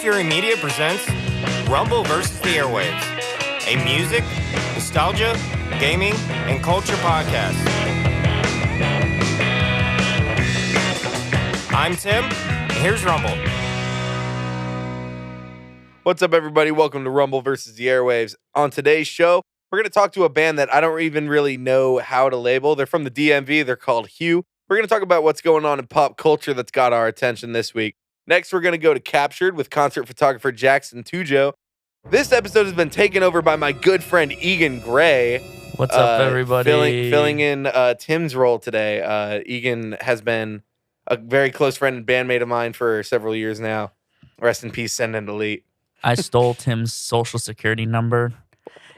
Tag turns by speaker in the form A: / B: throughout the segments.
A: Fury Media presents Rumble vs. the Airwaves, a music, nostalgia, gaming, and culture podcast. I'm Tim, and here's Rumble.
B: What's up, everybody? Welcome to Rumble vs. the Airwaves. On today's show, we're going to talk to a band that I don't even really know how to label. They're from the DMV. They're called Hue. We're going to talk about what's going on in pop culture that's got our attention this week. Next, we're going to go to Captured with concert photographer Jackson Tujo. This episode has been taken over by my good friend Egan Grey.
C: What's up, everybody?
B: Filling in Tim's role today. Egan has been a very close friend and bandmate of mine for several years now. Rest in peace, Send and Delete.
C: I stole Tim's social security number.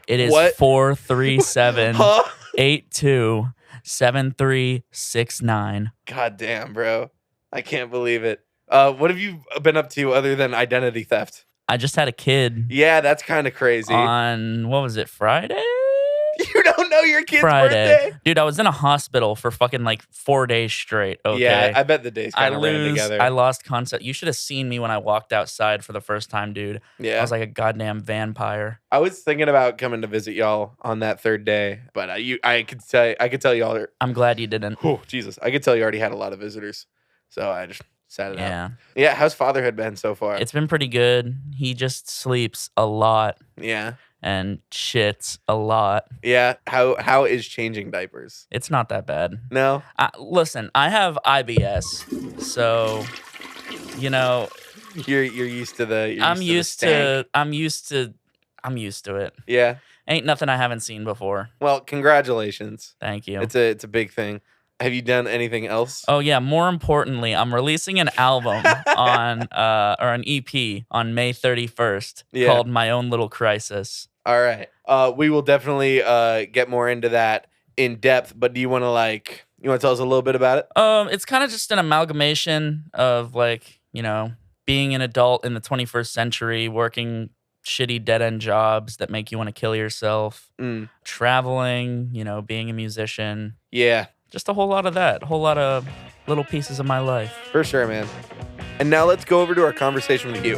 C: It is
B: What?
C: 437-82-7369.
B: God damn, bro. I can't believe it. What have you been up to other than identity theft?
C: I just had a kid
B: Yeah, that's kind of crazy.
C: on, what was it, Friday?
B: You don't know your kid's
C: Friday.
B: birthday?
C: Dude, I was in a hospital for fucking like 4 days straight, okay?
B: Yeah, I bet the days
C: I
B: kind of ran together.
C: I lost concept. You should have seen me when I walked outside for the first time, dude.
B: Yeah.
C: I was like a goddamn vampire.
B: I was thinking about coming to visit y'all on that third day, but I could tell y'all.
C: I'm glad you didn't.
B: Oh, Jesus. I could tell you already had a lot of visitors. So I just sat it out.
C: Yeah.
B: Yeah, how's fatherhood been so far?
C: It's been pretty good. He just sleeps a lot
B: Yeah.
C: and shits a lot.
B: Yeah. How is changing diapers?
C: It's not that bad.
B: No?
C: Listen, I have IBS, so you know
B: You're used to the
C: I'm used to it.
B: Yeah.
C: Ain't nothing I haven't seen before.
B: Well, congratulations.
C: Thank you.
B: It's a big thing. Have you done anything else?
C: Oh yeah, more importantly, I'm releasing an album on or an EP on May 31st called My Own Little Crisis.
B: All right. We will definitely get more into that in depth, but do you want to tell us a little bit about it?
C: It's kind of just an amalgamation of being an adult in the 21st century, working shitty dead-end jobs that make you want to kill yourself, traveling, being a musician.
B: Yeah.
C: Just a whole lot of that. A whole lot of little pieces of my life.
B: For sure, man. And now let's go over to our conversation with Hugh.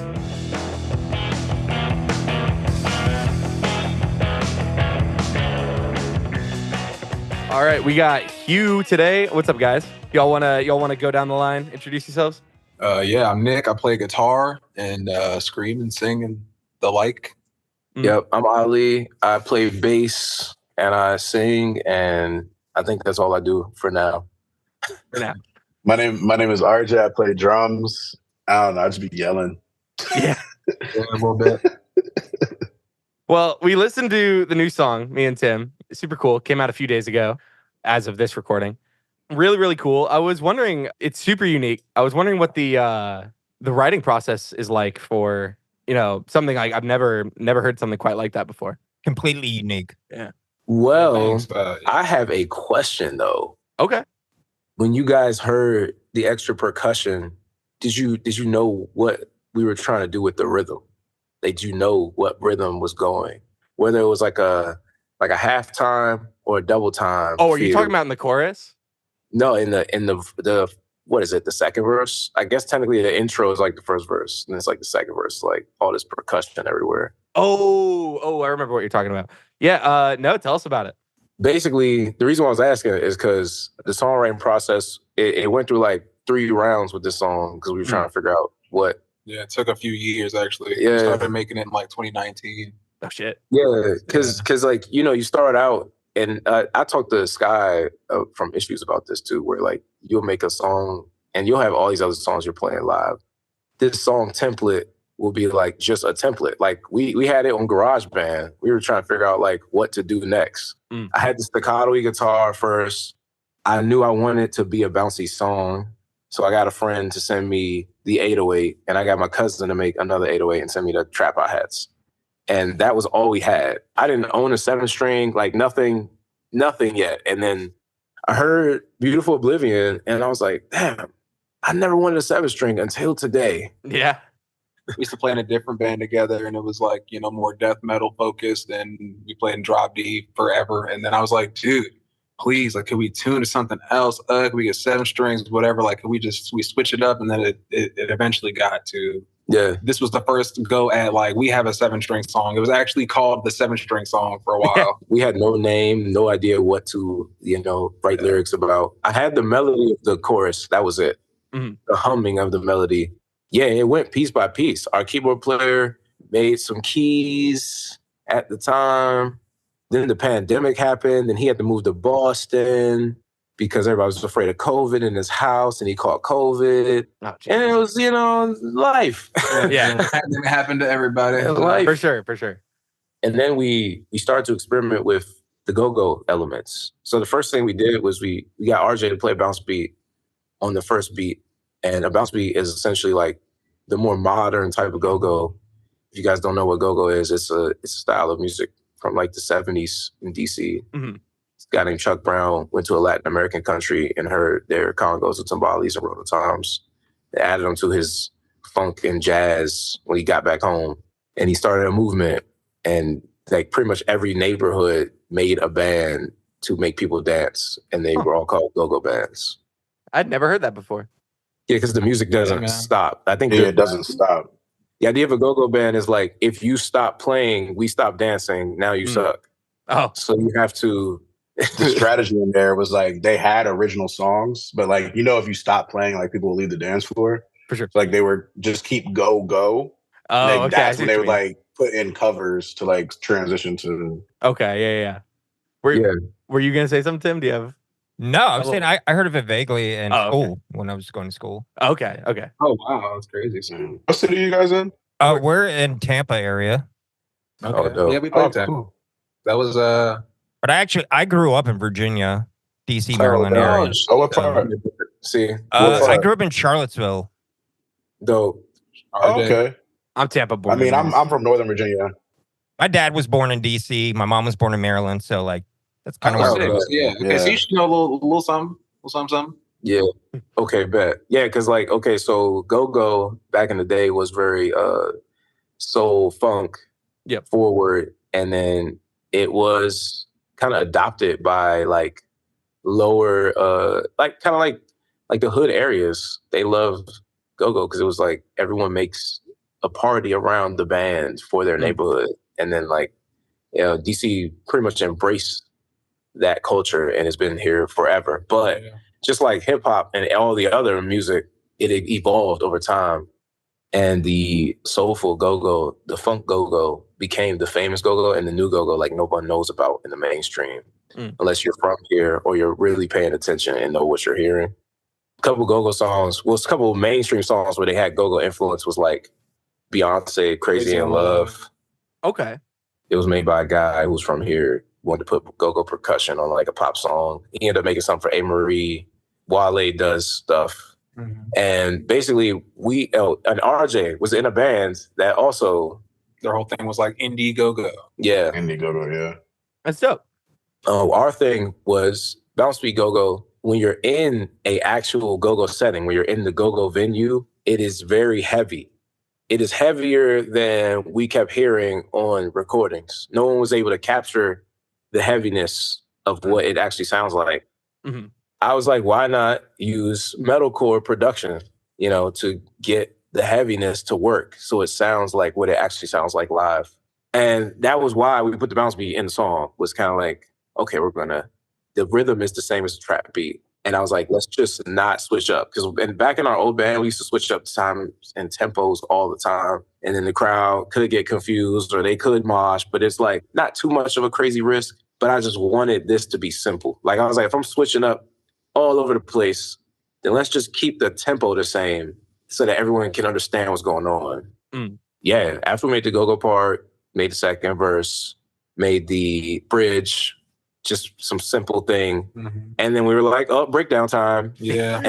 B: All right, we got Hugh today. What's up, guys? Y'all wanna go down the line, introduce yourselves?
D: Yeah, I'm Nick. I play guitar and scream and sing and the like.
E: Yep, I'm Ali. I play bass and I sing, and I think that's all I do for now.
F: My name is RJ. I play drums. I don't know. I just be yelling.
B: Yeah.
E: A little bit.
B: Well, we listened to the new song, me and Tim. Super cool. Came out a few days ago as of this recording. Really, really cool. I was wondering, it's super unique. I was wondering what the writing process is like for, something like I've never heard something quite like that before.
G: Completely unique.
B: Yeah.
E: Well,
D: Thanks,
E: I have a question though.
B: Okay.
E: When you guys heard the extra percussion, did you know what we were trying to do with the rhythm? Did you know what rhythm was going? Whether it was like a half time or a double time.
B: Oh, are you talking about in the chorus?
E: No, in the what is it? The second verse? I guess technically the intro is like the first verse, and it's like the second verse, like all this percussion everywhere.
B: Oh, I remember what you're talking about. Yeah, no, tell us about it.
E: Basically, the reason why I was asking is because the songwriting process, it went through like 3 rounds with this song because we were trying to figure out what.
D: Yeah, it took a few years actually.
E: Yeah.
D: We started making it in like 2019.
B: Oh, shit.
E: Yeah, because you start out, and I talked to Sky from Issues about this too, where like you'll make a song and you'll have all these other songs you're playing live. This song template will be like just a template. Like we had it on GarageBand. We were trying to figure out like what to do next. I had the staccato guitar first. I knew I wanted to be a bouncy song. So I got a friend to send me the 808, and I got my cousin to make another 808 and send me the trap hi-hats. And that was all we had. I didn't own a 7-string, like nothing yet. And then I heard Beautiful Oblivion, and I was like, damn, I never wanted a 7-string until today.
B: Yeah.
D: We used to play in a different band together, and it was like, more death metal focused, and we played in Drop D forever. And then I was like, dude, please, like, could we tune to something else? Could we get 7 strings, whatever? Like, could we switch it up? And then it eventually got to
E: Yeah.
D: This was the first go at like, we have a 7-string song. It was actually called the 7-string song for a while.
E: We had no name, no idea what to, write lyrics about. I had the melody of the chorus. That was it.
B: Mm-hmm.
E: The humming of the melody. Yeah, it went piece by piece. Our keyboard player made some keys at the time. Then the pandemic happened, and he had to move to Boston because everybody was afraid of COVID in his house, and he caught COVID. And it was, life.
B: Yeah.
D: It happened to everybody.
E: Life.
B: For sure.
E: And then we started to experiment with the go-go elements. So the first thing we did was we got RJ to play a bounce beat on the first beat. And a bounce beat is essentially like the more modern type of go-go. If you guys don't know what go-go is, it's a style of music from like the 70s in DC.
B: Mm-hmm.
E: This guy named Chuck Brown went to a Latin American country and heard their congos and timbales and rototoms. They added them to his funk and jazz when he got back home. And he started a movement. And like pretty much every neighborhood made a band to make people dance. And they were all called go-go bands.
B: I'd never heard that before.
E: Yeah, because the music doesn't stop. I think
F: it doesn't stop.
E: The idea of a go-go band is like, if you stop playing, we stop dancing, now you suck.
B: Oh.
E: So you have to...
F: The strategy in there was like, they had original songs, but like, if you stop playing, like people will leave the dance floor.
B: For sure.
F: So, like they were just keep go.
B: Oh,
F: like,
B: okay.
F: That's when they would like put in covers to like transition to...
B: Okay, yeah. Were you going to say something, Tim? Do you have...
G: No, I was saying I heard of it vaguely in school when I was going to school.
B: Okay.
D: Oh, wow. That's crazy.
F: What city are you guys in?
G: We're in Tampa area.
D: Okay.
E: dope.
D: Yeah, we played Tampa. Cool. That was...
G: But I grew up in Virginia, DC, Maryland area.
F: Oh, what part?
E: See?
G: I grew up in Charlottesville.
E: Dope.
F: Oh, okay.
B: I'm Tampa born.
F: I mean, I'm from Northern Virginia.
G: My dad was born in DC. My mom was born in Maryland. So like, that's kind of where
D: yeah. Okay, so you should know a little something.
E: Yeah. Okay, bet. Yeah, because like, okay, so go-go back in the day was very soul funk forward. And then it was kind of adopted by like lower, like kind of like the hood areas. They loved go-go because it was like everyone makes a party around the band for their neighborhood. And then like, DC pretty much embraced that culture and has been here forever. But just like hip hop and all the other music, it evolved over time. And the soulful go-go, the funk go-go became the famous go-go, and the new go-go like no one knows about in the mainstream unless you're from here or you're really paying attention and know what you're hearing. A couple go-go songs, a couple mainstream songs where they had go-go influence was like Beyonce, Crazy in Love.
B: Okay.
E: It was made by a guy who's from here, wanted to put go-go percussion on like a pop song. He ended up making something for A. Marie. Wale does stuff. Mm-hmm. And basically and RJ was in a band that also...
D: Their whole thing was like indie go-go.
E: Yeah.
F: Indie go-go, yeah.
B: That's dope.
E: Our thing was bounce beat go-go. When you're in a actual go-go setting, when you're in the go-go venue, it is very heavy. It is heavier than we kept hearing on recordings. No one was able to capture the heaviness of what it actually sounds like. Mm-hmm. I was like, why not use metalcore production, to get the heaviness to work so it sounds like what it actually sounds like live. And that was why we put the bounce beat in the song, was kind of like, okay, the rhythm is the same as the trap beat. And I was like, let's just not switch up. Because back in our old band, we used to switch up time and tempos all the time. And then the crowd could get confused or they could mosh, but it's like not too much of a crazy risk. But I just wanted this to be simple. Like I was like, if I'm switching up all over the place, then let's just keep the tempo the same so that everyone can understand what's going on. Yeah, after we made the go-go part, made the second verse, made the bridge, just some simple thing. Mm-hmm. And then we were like, oh, breakdown time.
D: Yeah.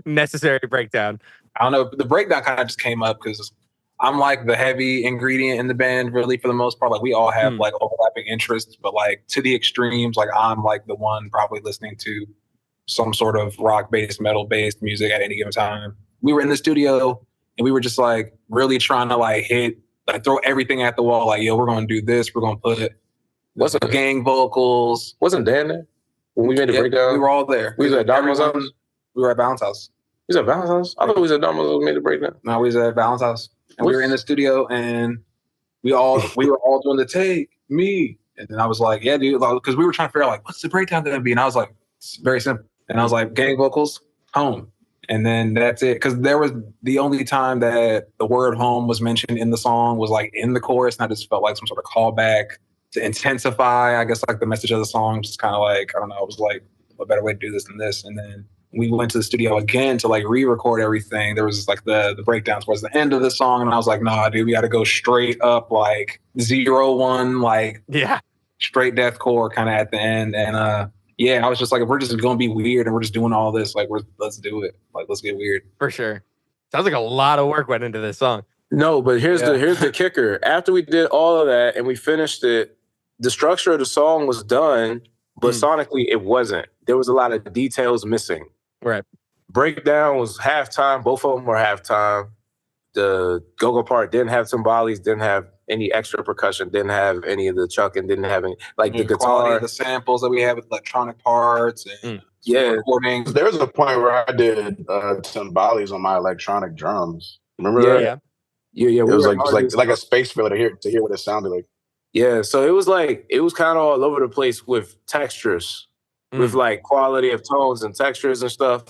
B: Necessary breakdown.
D: I don't know. The breakdown kind of just came up because I'm like the heavy ingredient in the band, really, for the most part. Like we all have like overlapping interests, but like to the extremes, like I'm like the one probably listening to some sort of rock-based, metal-based music at any given time. We were in the studio and we were just like really trying to like throw everything at the wall. Like, yo, we're going to do this. We're going to put gang vocals.
E: Wasn't Dan there when we made the breakdown?
D: We were all there.
E: We was at Darmo's house?
D: We were at Balance House.
E: We was at Balance House? I thought we was at Darmo's house made the breakdown.
D: No, we was at Balance House. And we were in the studio, and we were all doing the take, me. And then I was like, yeah, dude, because we were trying to figure out, like, what's the breakdown going to be? And I was like, it's very simple. And I was like, gang vocals, home. And then that's it. Because there was the only time that the word home was mentioned in the song was like in the chorus. And I just felt like some sort of callback to intensify, I guess, like the message of the song. Just kind of like, I don't know, it was like a better way to do this than this. And then we went to the studio again to like re-record everything. There was like the breakdowns towards the end of the song. And I was like, nah, dude, we got to go straight up like 0-1, like straight deathcore kind of at the end. And yeah, I was just like, if we're just going to be weird and we're just doing all this, like, let's do it. Like, let's get weird.
B: For sure. Sounds like a lot of work went into this song.
E: No, but here's the kicker. After we did all of that and we finished it, the structure of the song was done, but sonically it wasn't. There was a lot of details missing.
B: Right.
E: Breakdown was halftime. Both of them were halftime. The go-go part didn't have timbales, didn't have any extra percussion, didn't have any of the chucking, didn't have any, like the guitar.
D: The samples that we have with electronic parts and recordings.
F: There was a point where I did timbales on my electronic drums. Remember that?
E: Yeah.
F: It was like a space filler to hear what it sounded like.
E: Yeah, so it was kind of all over the place with textures, with like quality of tones and textures and stuff.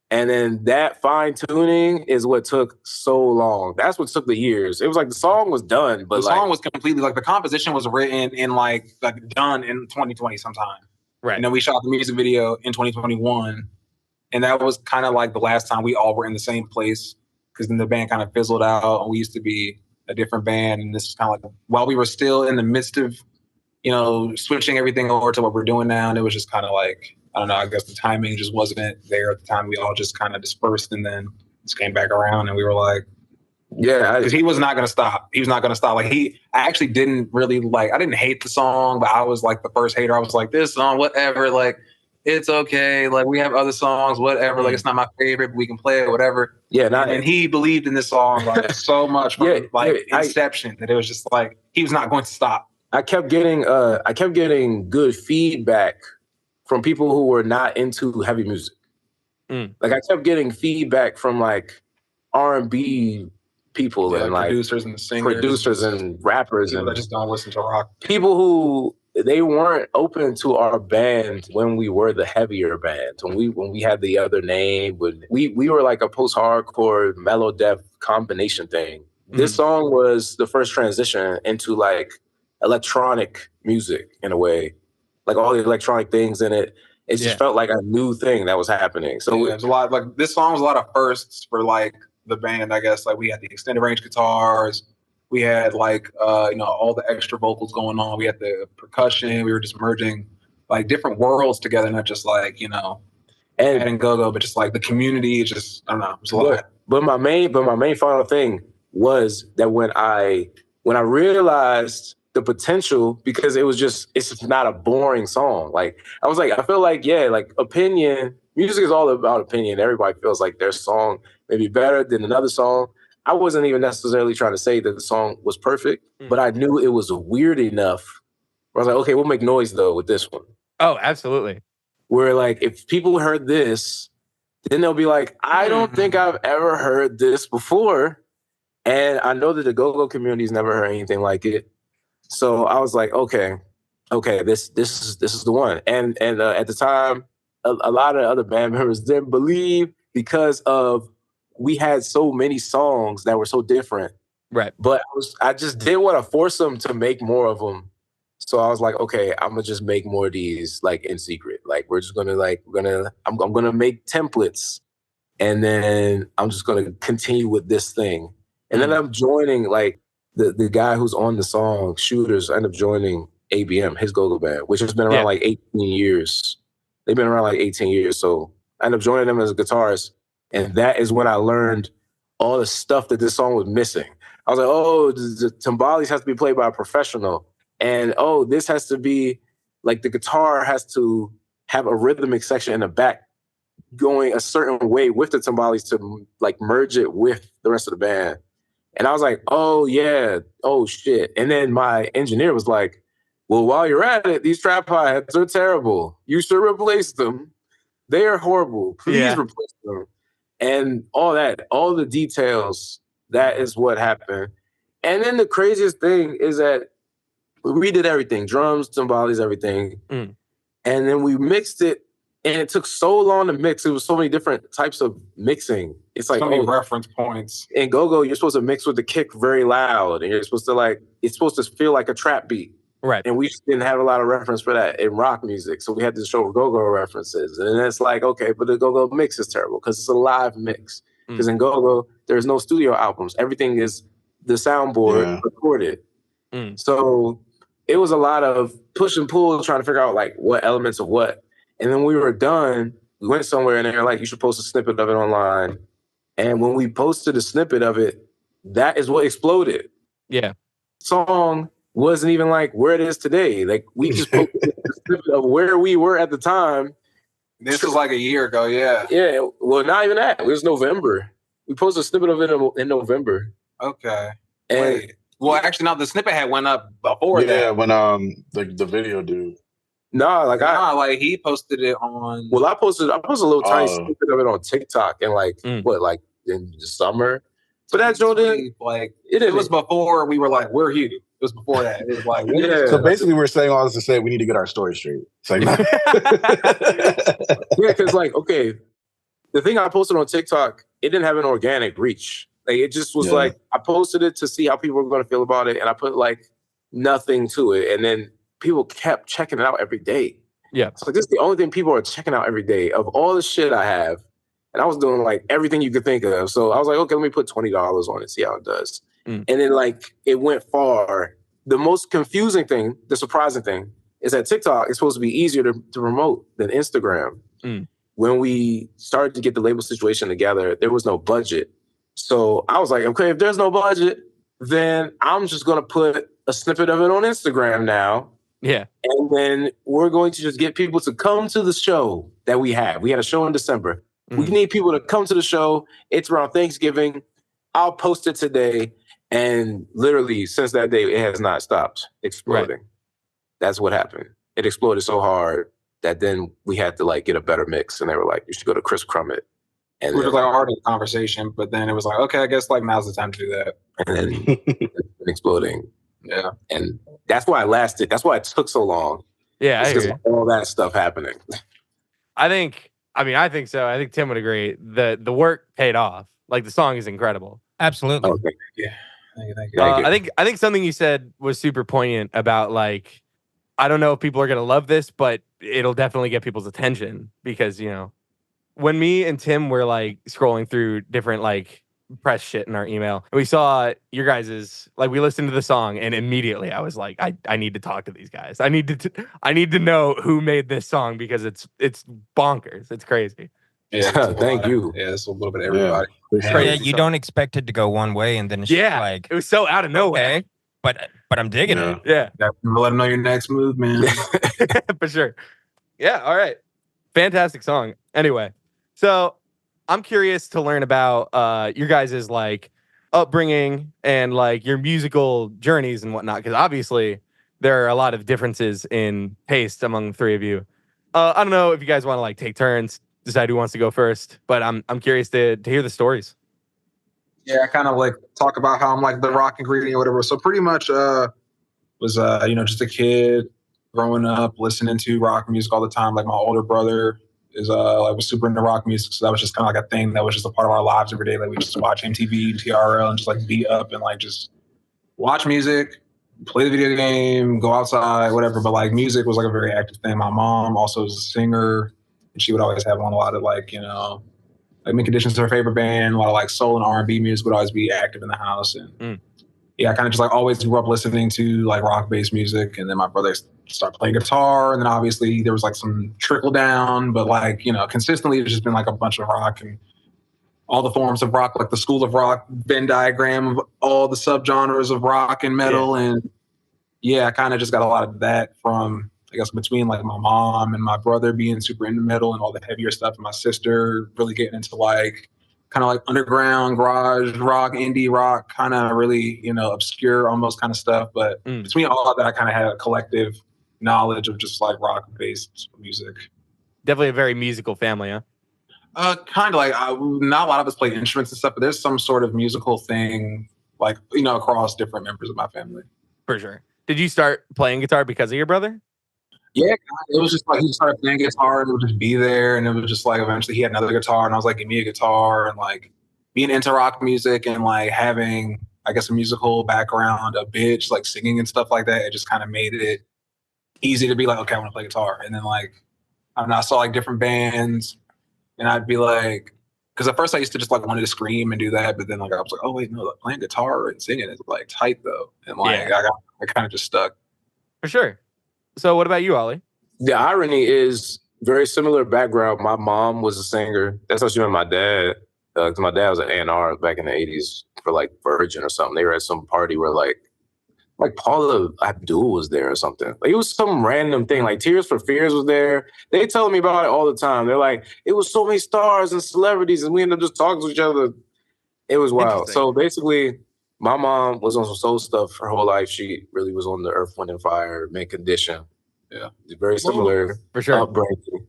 E: And then that fine tuning is what took so long. That's what took the years. It was like the song was done, but
D: the song was completely like the composition was written in like done in 2020 sometime.
B: Right.
D: And then we shot the music video in 2021. And that was kind of like the last time we all were in the same place, because then the band kind of fizzled out and we used to be a different band. And this is kind of like while we were still in the midst of, switching everything over to what we're doing now. And it was just kind of like, I don't know, I guess the timing just wasn't there at the time. We all just kind of dispersed and then just came back around and we were like, because he was not going to stop. He was not going to stop. Like I actually didn't really I didn't hate the song, but I was like the first hater. I was like, this song, whatever, like it's okay. Like we have other songs, whatever. Like it's not my favorite, but we can play it, whatever.
E: Yeah.
D: And he believed in this song like so much from inception that it was just like, he was not going to stop.
E: I kept getting good feedback from people who were not into heavy music. Like I kept getting feedback from like R&B people and like
D: producers and singers,
E: producers and rappers
D: people
E: and
D: that just don't listen to rock.
E: People who they weren't open to our band when we were the heavier band. When we had the other name, when we were like a post-hardcore mellow death combination thing. This song was the first transition into like electronic music in a way. Like all the electronic things in it. It just felt like a new thing that was happening. So
D: there's a lot, like this song was a lot of firsts for like the band, I guess. Like we had the extended range guitars, we had like all the extra vocals going on, we had the percussion, we were just merging like different worlds together, not just like, and go-go, but just like the community, just I don't know, it was a lot.
E: But my main final thing was that when I realized the potential, because it's just not a boring song. Like I was like, I feel like, like opinion, music is all about opinion. Everybody feels like their song may be better than another song. I wasn't even necessarily trying to say that the song was perfect, but I knew it was weird enough where I was like, okay, we'll make noise though with this one.
B: Oh, absolutely.
E: Where like, if people heard this, then they'll be like, I don't think I've ever heard this before. And I know that the go-go community's never heard anything like it. So I was like, okay, this is the one. And at the time, a lot of other band members didn't believe because of we had so many songs that were so different.
B: Right.
E: But I just didn't want to force them to make more of them. So I was like, okay, I'm gonna just make more of these like in secret. Like we're just gonna I'm gonna make templates, and then I'm just gonna continue with this thing. And then I'm joining like. The guy who's on the song, Shooters, ended up joining ABM, his go-go band, which has been around like 18 years. They've been around like 18 years. So I ended up joining them as a guitarist. And that is when I learned all the stuff that this song was missing. I was like, oh, the timbales has to be played by a professional. And oh, this has to be, like the guitar has to have a rhythmic section in the back going a certain way with the timbales to like merge it with the rest of the band. And I was like, oh, yeah. Oh, shit. And then my engineer was like, well, while you're at it, these trap hi-hats are terrible. You should replace them. They are horrible. Please replace them. And all that, all the details That is what happened. And then the craziest thing is that we did everything, drums, timbales, everything. And then we mixed it, and it took so long to mix. It was so many different types of mixing. It's like,
D: so many reference points.
E: In go-go, you're supposed to mix with the kick very loud, and you're supposed to it's supposed to feel like a trap beat.
B: Right.
E: And we just didn't have a lot of reference for that in rock music. So we had to show go-go references. And it's like, okay, but the go-go mix is terrible because it's a live mix. Because in go-go, there's no studio albums. Everything is the soundboard recorded. So it was a lot of push and pull trying to figure out like what elements of what. And then when we were done, we went somewhere and they were like, you should post a snippet of it online. And when we posted a snippet of it, that is what exploded.
B: Yeah.
E: Song wasn't even like where it is today. Like we just posted a snippet of where we were at the time.
D: This was like a year ago, yeah.
E: Yeah, well, not even that. It was November. We posted a snippet of it in November.
D: Okay.
E: And
D: wait. Well, actually, no, the snippet had went up before that.
F: Yeah, when the video dude.
E: Like
D: he posted it on.
E: Well, I posted a little tiny snippet of it on TikTok in in the summer. But that joint
D: it was before we were like, we're here. It was before that. It was like,
F: So basically, we're saying all this to say we need to get our story straight. It's like,
E: yeah, because the thing I posted on TikTok, it didn't have an organic reach. Like it just was I posted it to see how people were going to feel about it, and I put nothing to it, and then people kept checking it out every day.
B: Yeah,
E: so this is the only thing people are checking out every day of all the shit I have, and I was doing everything you could think of. So I was like, okay, let me put $20 on it, see how it does. And then it went far. The most confusing thing, the surprising thing, is that TikTok is supposed to be easier to promote than Instagram. When we started to get the label situation together, there was no budget. So I was like, okay, if there's no budget, then I'm just going to put a snippet of it on Instagram now.
B: Yeah.
E: And then we're going to just get people to come to the show that we have. We had a show in December. We need people to come to the show. It's around Thanksgiving. I'll post it today. And literally, since that day, it has not stopped exploding. Right. That's what happened. It exploded so hard that then we had to get a better mix. And they were like, you should go to Chris Crummett. And
D: which was already a conversation, but then it was like, okay, I guess now's the time to do that.
E: And then exploding.
D: Yeah.
E: And that's why it lasted. That's why it took so long.
B: Yeah,
E: because of all that stuff happening.
B: I think so. I think Tim would agree. The work paid off. The song is incredible.
G: Absolutely.
E: Okay. Yeah.
D: Thank you.
B: I think something you said was super poignant about I don't know if people are gonna love this, but it'll definitely get people's attention because when me and Tim were scrolling through different press shit in our email, and we saw your guys's we listened to the song, and immediately I was like, I need to talk to these guys. I need to know who made this song because it's bonkers. It's crazy.
D: Yeah,
E: thank you.
D: Yeah, it's a little bit of everybody.
G: Yeah, you don't expect it to go one way, and then it's
B: it was so out of nowhere.
G: Okay, but I'm digging it.
B: Yeah,
D: let them know your next move, man.
B: For sure. Yeah. All right. Fantastic song. Anyway, so I'm curious to learn about your guys' upbringing and your musical journeys and whatnot, because obviously there are a lot of differences in taste among the three of you. I don't know if you guys want to take turns, decide who wants to go first, but I'm curious to hear the stories.
D: Yeah, I kind of talk about how I'm the rock ingredient or whatever. So pretty much was just a kid growing up listening to rock music all the time. My older brother is was super into rock music, so that was just kind of a thing that was just a part of our lives every day. We just watch MTV, TRL, and just be up and just watch music, play the video game, go outside, whatever. But music was a very active thing. My mom also was a singer, and she would always have on a lot of make additions to her favorite band. A lot of soul and R&B music would always be active in the house. And yeah, I kind of just always grew up listening to rock-based music. And then my brother started playing guitar, and then obviously there was some trickle down, but consistently it's just been a bunch of rock and all the forms of rock, the school of rock Venn diagram of all the subgenres of rock and metal. Yeah. And yeah, I kind of just got a lot of that from, I guess, between my mom and my brother being super into metal and all the heavier stuff, and my sister really getting into kind of underground garage rock, indie rock, kind of really, obscure almost kind of stuff. But between all of that, I kind of had a collective knowledge of just rock based music.
B: Definitely a very musical family, huh?
D: Kind of like not a lot of us play instruments and stuff, but there's some sort of musical thing, like across different members of my family.
B: For sure. Did you start playing guitar because of your brother?
D: Yeah, it was just like he started playing guitar and it would just be there, and it was just like eventually he had another guitar, and I was like, give me a guitar, and like being into rock music and like having, I guess, a musical background, a bitch, like singing and stuff like that. It just kind of made it easy to be like, okay, I want to play guitar, and then like I don't know, I saw like different bands. And I'd be like, because at first I used to just like wanted to scream and do that, but then like I was like, oh wait, no, like, playing guitar and singing is like tight though, and like I kind of just stuck.
B: For sure. So what about you, Ollie?
E: The irony is very similar background. My mom was a singer. That's how she met my dad. Because my dad was an A&R back in the 80s for like Virgin or something. They were at some party where like Paula Abdul was there or something. Like it was some random thing. Like Tears for Fears was there. They tell me about it all the time. They're like, it was so many stars and celebrities, and we ended up just talking to each other. It was wild. So basically, my mom was on some soul stuff her whole life. She really was on the Earth, Wind, and Fire, Mint Condition. Yeah, very similar
B: for sure
E: upbringing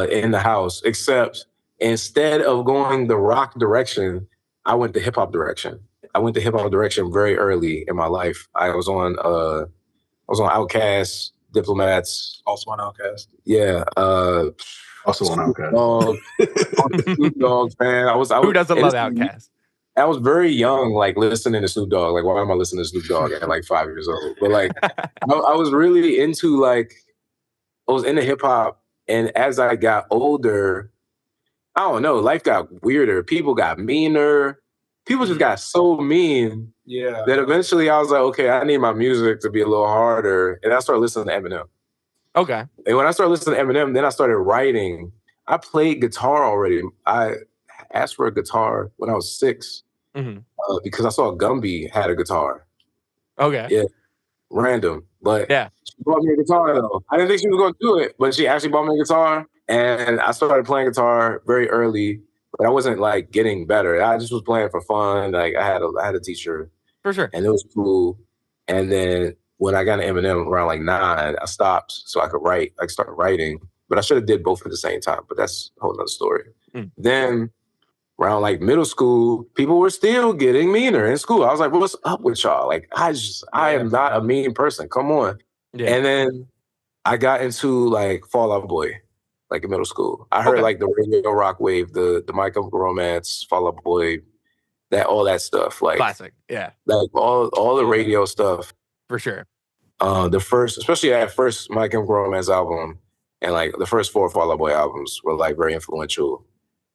E: in the house. Except instead of going the rock direction, I went the hip hop direction. I went the hip hop direction very early in my life. I was on Outkast, Diplomats.
D: Also on Outkast.
E: Yeah.
F: Also on Outkast.
E: Snoop Dogg fan.
B: Who doesn't love Outkast?
E: I was very young, like listening to Snoop Dogg. Like, why am I listening to Snoop Dogg at like 5 years old? But like, I was really into like, I was into hip hop. And as I got older, I don't know, life got weirder. People got meaner. People just got so mean that eventually I was like, okay, I need my music to be a little harder. And I started listening to Eminem.
B: Okay.
E: And when I started listening to Eminem, then I started writing. I played guitar already. I asked for a guitar when I was 6 because I saw Gumby had a guitar.
B: Okay.
E: Yeah. Random. But she bought me a guitar though. I didn't think she was going to do it, but she actually bought me a guitar. And I started playing guitar very early. But I wasn't like getting better. I just was playing for fun. Like I had a teacher,
B: for sure,
E: and it was cool. And then when I got an Eminem around like 9, I stopped so I could write. I started writing, but I should have did both at the same time. But that's a whole nother story. Then around like middle school, people were still getting meaner in school. I was like, "What's up with y'all?" Like I am not a mean person. Come on. Yeah. And then I got into like Fall Out Boy. Like in middle school, I heard like the radio rock wave, the My Chemical Romance, Fall Out Boy, all that stuff. Like
B: classic, yeah.
E: Like all the radio stuff
B: for sure.
E: The first, especially that first My Chemical Romance album, and like the first 4 Fall Out Boy albums were like very influential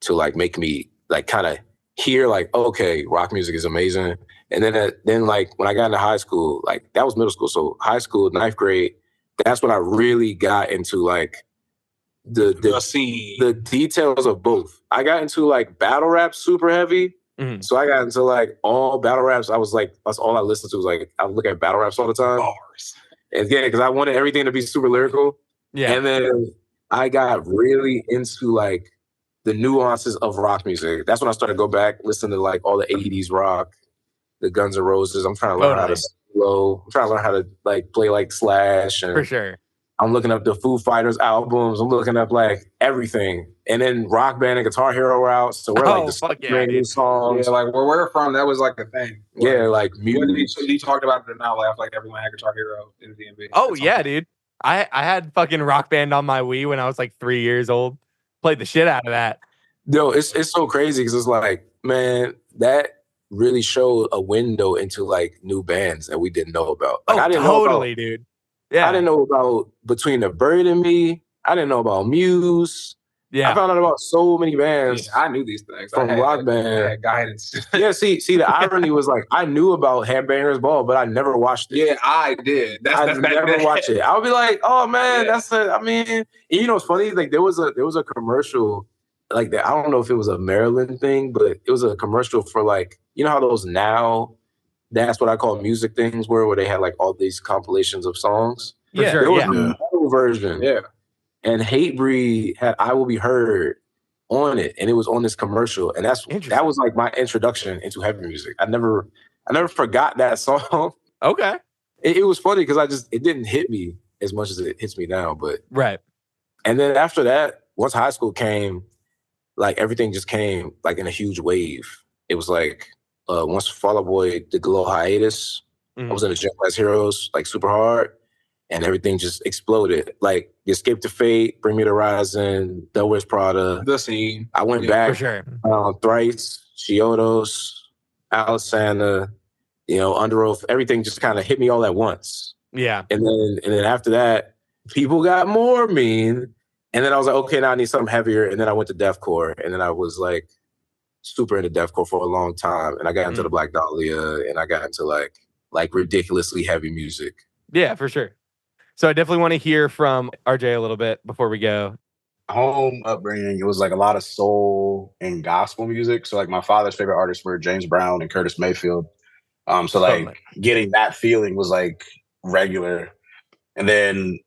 E: to like make me like kind of hear like, okay, rock music is amazing. And then like when I got into high school, like that was middle school, so high school, 9th grade, that's when I really got into like the details of both. I got into like battle rap super heavy. So I got into like all battle raps. I was like, that's all I listened to was like, I look at battle raps all the time. Bars. And yeah, because I wanted everything to be super lyrical. Yeah. And then I got really into like the nuances of rock music. That's when I started to go back, listen to like all the 80s rock, the Guns N' Roses. I'm trying to learn how to slow. I'm trying to learn how to like play like Slash. And
B: for sure.
E: I'm looking up the Foo Fighters albums. I'm looking up like everything. And then Rock Band and Guitar Hero were out. So we're like new songs.
D: Yeah, like where we're from, that was like a thing.
E: Yeah, like music.
D: You talked about it now, like everyone had Guitar Hero in the DMV.
B: Oh yeah, dude. I had fucking Rock Band on my Wii when I was like 3 years old. Played the shit out of that.
E: Yo, it's so crazy because it's like, man, that really showed a window into like new bands that we didn't know about. Like, I didn't know about,
B: dude. Yeah,
E: I didn't know about Between the Bird and Me. I didn't know about Muse.
B: Yeah,
E: I found out about so many bands.
D: Yeah, I knew these things
E: from Rock Band.
D: I had guidance.
E: Yeah, see, the irony was like I knew about Headbangers Ball, but I never watched it.
D: Yeah, I did.
E: I never watched it. I would be like, oh man, I mean, you know, it's funny. Like there was a commercial like that. I don't know if it was a Maryland thing, but it was a commercial for like, you know how those now. That's what I call music things where they had like all these compilations of songs.
B: Yeah,
E: there was a metal version. Yeah. And Hatebreed had I Will Be Heard on it. And it was on this commercial. And that was like my introduction into heavy music. I never forgot that song.
B: Okay.
E: It was funny because it didn't hit me as much as it hits me now. But
B: right.
E: And then after that, once high school came, like everything just came like in a huge wave. It was like once Fall Out Boy did the little hiatus, I was in the Jam Class Heroes like super hard, and everything just exploded. Like Escape to Fate, Bring Me the Horizon, Devil Wears Prada.
D: The scene.
E: I went back
G: For sure.
E: Thrice, Chiodos, Alisana, Under Oath. Everything just kind of hit me all at once.
B: Yeah.
E: And then after that, people got more mean. And then I was like, okay, now I need something heavier. And then I went to deathcore. And then I was like super into deathcore for a long time. And I got into the Black Dahlia, and I got into like ridiculously heavy music.
B: Yeah, for sure. So I definitely want to hear from RJ a little bit before we go.
F: Home upbringing, it was like a lot of soul and gospel music. So like my father's favorite artists were James Brown and Curtis Mayfield. So like getting that feeling was like regular. And then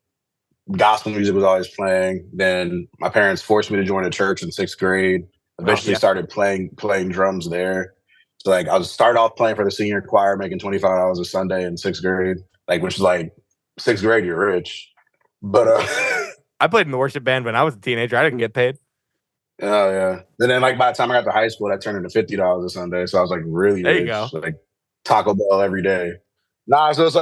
F: gospel music was always playing. Then my parents forced me to join a church in 6th grade. Eventually started playing drums there. So like I was started off playing for the senior choir, making $25 a Sunday in 6th grade. Like, which is like 6th grade, you're rich. But
B: I played in the worship band when I was a teenager. I didn't get paid.
F: Oh yeah. And then like by the time I got to high school, that turned into $50 a Sunday. So I was like really
B: there
F: rich.
B: You go.
F: Like Taco Bell every day. Nah, so it's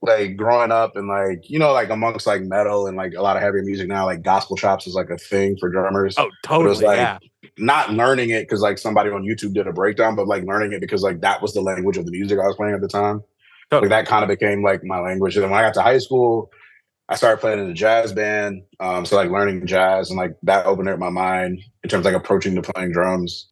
F: like growing up and like, like amongst like metal and like a lot of heavy music now, like gospel chops is like a thing for drummers.
B: Oh, totally.
F: But it was like not learning it because like somebody on YouTube did a breakdown, but like learning it because like that was the language of the music I was playing at the time. Totally. Like that kind of became like my language. And then when I got to high school, I started playing in a jazz band. So like learning jazz and like that opened up my mind in terms of like approaching to playing drums.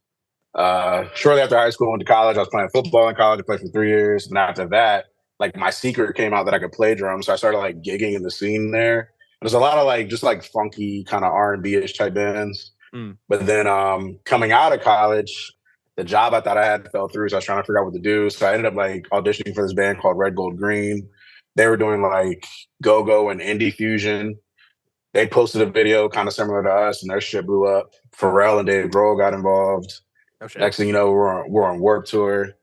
F: Shortly after high school, I went to college. I was playing football in college. I played for 3 years. And after that, like my secret came out that I could play drums. So I started like gigging in the scene there. There's a lot of like just like funky kind of R&B-ish type bands. But then coming out of college, the job I thought I had fell through. So I was trying to figure out what to do. So I ended up like auditioning for this band called Red Gold Green. They were doing like go-go and indie fusion. They posted a video kind of similar to us, and their shit blew up. Pharrell and Dave Grohl got involved. Next thing you know, we're on Warped Tour.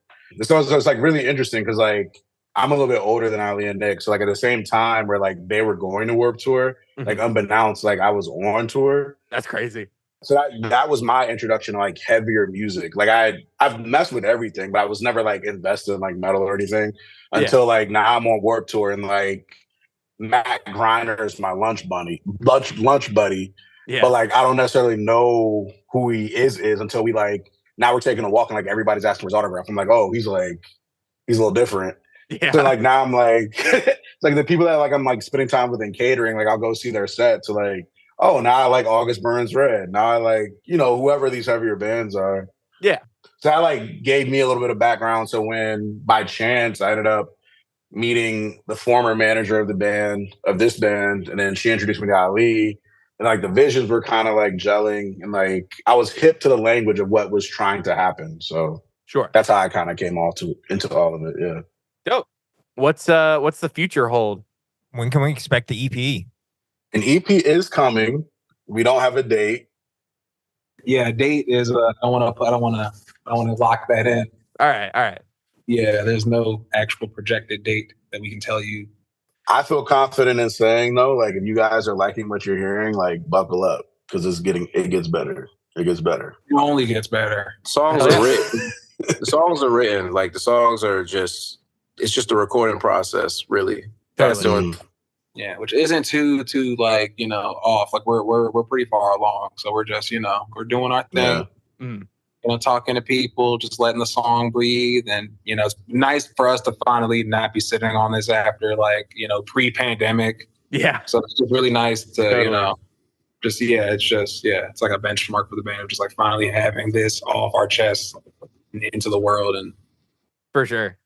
F: So it's like really interesting because like I'm a little bit older than Ali and Nick. So like at the same time where like they were going to Warped Tour, like unbeknownst, like I was on tour.
B: That's crazy.
F: So that was my introduction to like heavier music. Like I've messed with everything, but I was never like invested in like metal or anything until like now I'm on Warped Tour and like Matt Griner is my lunch buddy. Yeah. But like I don't necessarily know who he is until we like now we're taking a walk and like everybody's asking for his autograph. I'm like, oh, he's a little different. Yeah. So like now I'm like it's like the people that like I'm like spending time with in catering, like I'll go see their set to like, oh, now I like August Burns Red. Now I like, whoever these heavier bands are.
B: Yeah.
F: So that like gave me a little bit of background. So when by chance I ended up meeting the former manager of this band, and then she introduced me to Ali, and like the visions were kind of like gelling, and like I was hip to the language of what was trying to happen. So that's how I kind of came into all of it. Yeah.
B: Dope. What's the future hold?
G: When can we expect the EP?
F: An EP is coming. We don't have a date.
D: Yeah, date is. I don't want to lock that in.
B: All right.
D: Yeah, there's no actual projected date that we can tell you.
F: I feel confident in saying though, like if you guys are liking what you're hearing, like buckle up because it gets better. It gets better.
D: It only gets better.
E: Songs are written. The songs are written. Like the songs are just. It's just a recording process, really. That's doing.
D: Yeah, which isn't too like off. Like we're pretty far along, so we're just we're doing our thing. Yeah. Talking to people, just letting the song breathe, and it's nice for us to finally not be sitting on this after like pre-pandemic.
B: Yeah.
D: So it's just really nice to it's like a benchmark for the band of just like finally having this off our chests into the world. And
B: for sure.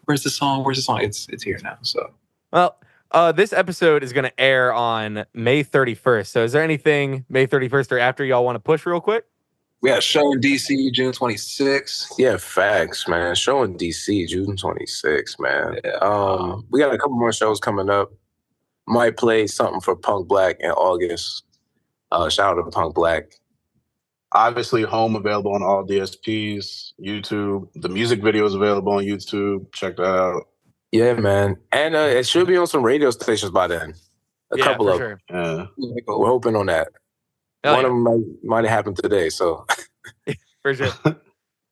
D: Where's the song? It's here now. So
B: well. This episode is going to air on May 31st. So is there anything May 31st or after y'all want to push real quick?
D: We got a show in DC June 26th.
E: Yeah, facts, man. Show in DC June 26th, man. Yeah. We got a couple more shows coming up. Might play something for Punk Black in August. Shout out to Punk Black.
F: Obviously, Home available on all DSPs, YouTube. The music video is available on YouTube. Check that out.
E: Yeah, man. And it should be on some radio stations by then. A couple of
F: them. Yeah.
E: We're hoping on that. One of them might have happened today. So
B: for sure.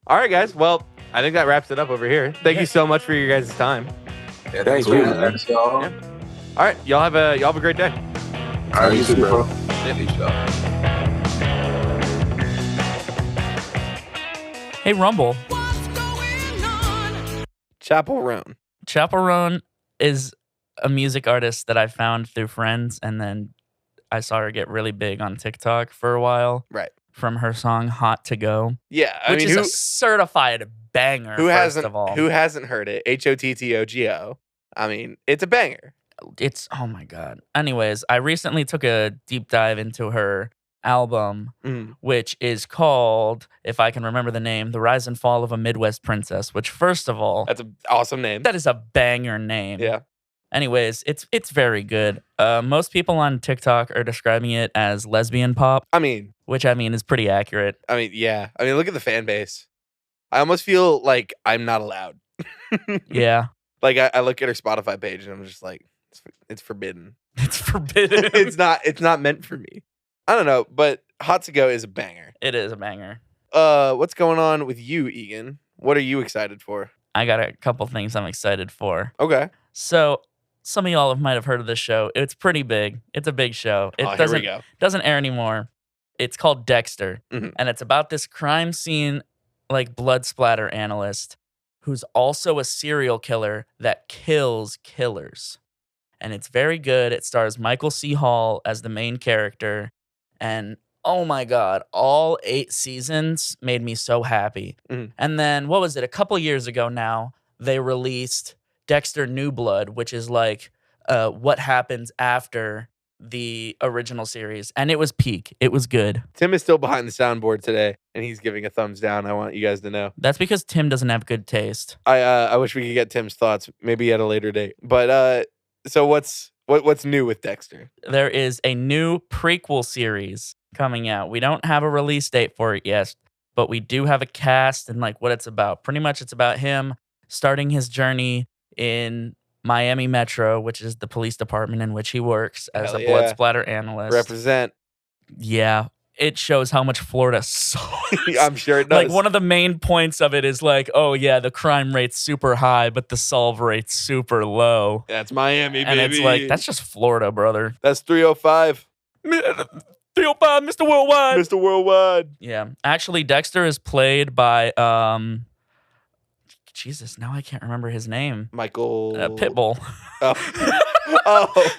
B: All right, guys. Well, I think that wraps it up over here. Thank you so much for your guys' time.
D: Yeah,
E: thanks,
D: you,
E: man.
D: Thanks, y'all.
B: Yeah. All right, y'all have a great day.
E: All right, you too, bro.
D: Peace, y'all.
C: Hey, Rumble.
B: Chaperone.
C: Chaperone is a music artist that I found through friends, and then I saw her get really big on TikTok for a while.
B: Right.
C: From her song "Hot to Go,"
B: Yeah,
C: which is a certified banger. Who hasn't
B: heard it? HOTTOGO. I mean, it's a banger.
C: It's oh my god. Anyways, I recently took a deep dive into her album, which is called, if I can remember the name, "The Rise and Fall of a Midwest Princess." Which, first of all,
B: that's an awesome name.
C: That is a banger name.
B: Yeah.
C: Anyways, it's very good. Most people on TikTok are describing it as lesbian pop. Which is pretty accurate.
B: Yeah. Look at the fan base. I almost feel like I'm not allowed.
C: Yeah.
B: Like I look at her Spotify page and I'm just like, it's forbidden.
C: It's forbidden.
B: It's not meant for me. I don't know, but Hot to Go is a banger.
C: It is a banger.
B: What's going on with you, Egan? What are you excited for?
C: I got a couple things I'm excited for.
B: Okay.
C: So some of y'all might have heard of this show. It's pretty big. It's a big show. It doesn't air anymore. It's called Dexter, and it's about this crime scene, like blood splatter analyst, who's also a serial killer that kills killers. And it's very good. It stars Michael C. Hall as the main character, and oh my god, all 8 seasons made me so happy. And then what was it? A couple years ago now, they released Dexter New Blood, which is like what happens after the original series, and it was peak. It was good.
B: Tim is still behind the soundboard today, and he's giving a thumbs down. I want you guys to know.
C: That's because Tim doesn't have good taste.
B: I wish we could get Tim's thoughts, maybe at a later date. But so what's new with Dexter?
C: There is a new prequel series coming out. We don't have a release date for it yet, but we do have a cast and like what it's about. Pretty much it's about him starting his journey in Miami Metro, which is the police department in which he works as a blood splatter analyst.
B: Represent.
C: Yeah. It shows how much Florida sucks.
B: I'm sure it does.
C: Like one of the main points of it is like, oh yeah, the crime rate's super high, but the solve rate's super low.
B: That's Miami,
C: and
B: baby.
C: It's like, that's just Florida, brother.
B: That's 305.
C: 305, Mr. Worldwide.
B: Mr. Worldwide.
C: Yeah. Actually, Dexter is played by Jesus, now I can't remember his name.
B: Michael
C: Pitbull.
B: Oh.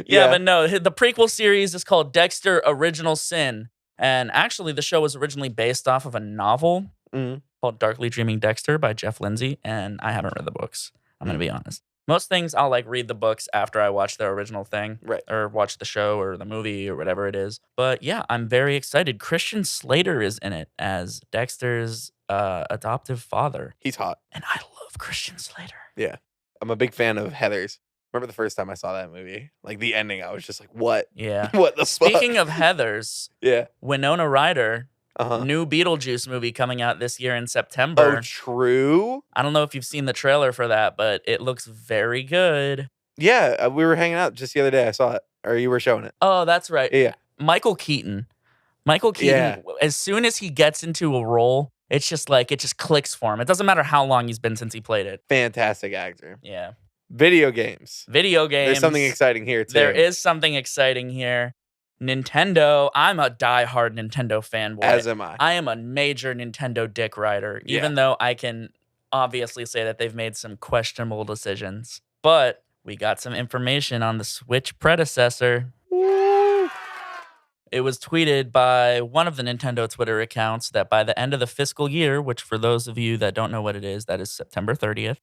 C: Yeah, but no, the prequel series is called Dexter Original Sin. And actually, the show was originally based off of a novel called Darkly Dreaming Dexter by Jeff Lindsay. And I haven't read the books. I'm going to be honest. Most things I'll like read the books after I watch the original thing.
B: Right.
C: Or watch the show or the movie or whatever it is. But yeah, I'm very excited. Christian Slater is in it as Dexter's adoptive father.
B: He's hot.
C: And I love Christian Slater.
B: Yeah. I'm a big fan of Heathers. Remember the first time I saw that movie? Like the ending, I was just like, what?
C: Yeah.
B: What the fuck?
C: Speaking of Heathers,
B: yeah.
C: Winona Ryder, new Beetlejuice movie coming out this year in September.
B: Oh, true?
C: I don't know if you've seen the trailer for that, but it looks very good.
B: Yeah, we were hanging out just the other day. I saw it. Or you were showing it.
C: Oh, that's right.
B: Yeah.
C: Michael Keaton, as soon as he gets into a role, it's just like, it just clicks for him. It doesn't matter how long he's been since he played it.
B: Fantastic actor.
C: Yeah.
B: Video games.
C: There's
B: something exciting here, too.
C: There is something exciting here. Nintendo. I'm a diehard Nintendo fanboy.
B: As am I.
C: I am a major Nintendo dick rider, even though I can obviously say that they've made some questionable decisions. But we got some information on the Switch predecessor.
B: Woo.
C: It was tweeted by one of the Nintendo Twitter accounts that by the end of the fiscal year, which for those of you that don't know what it is, that is September 30th,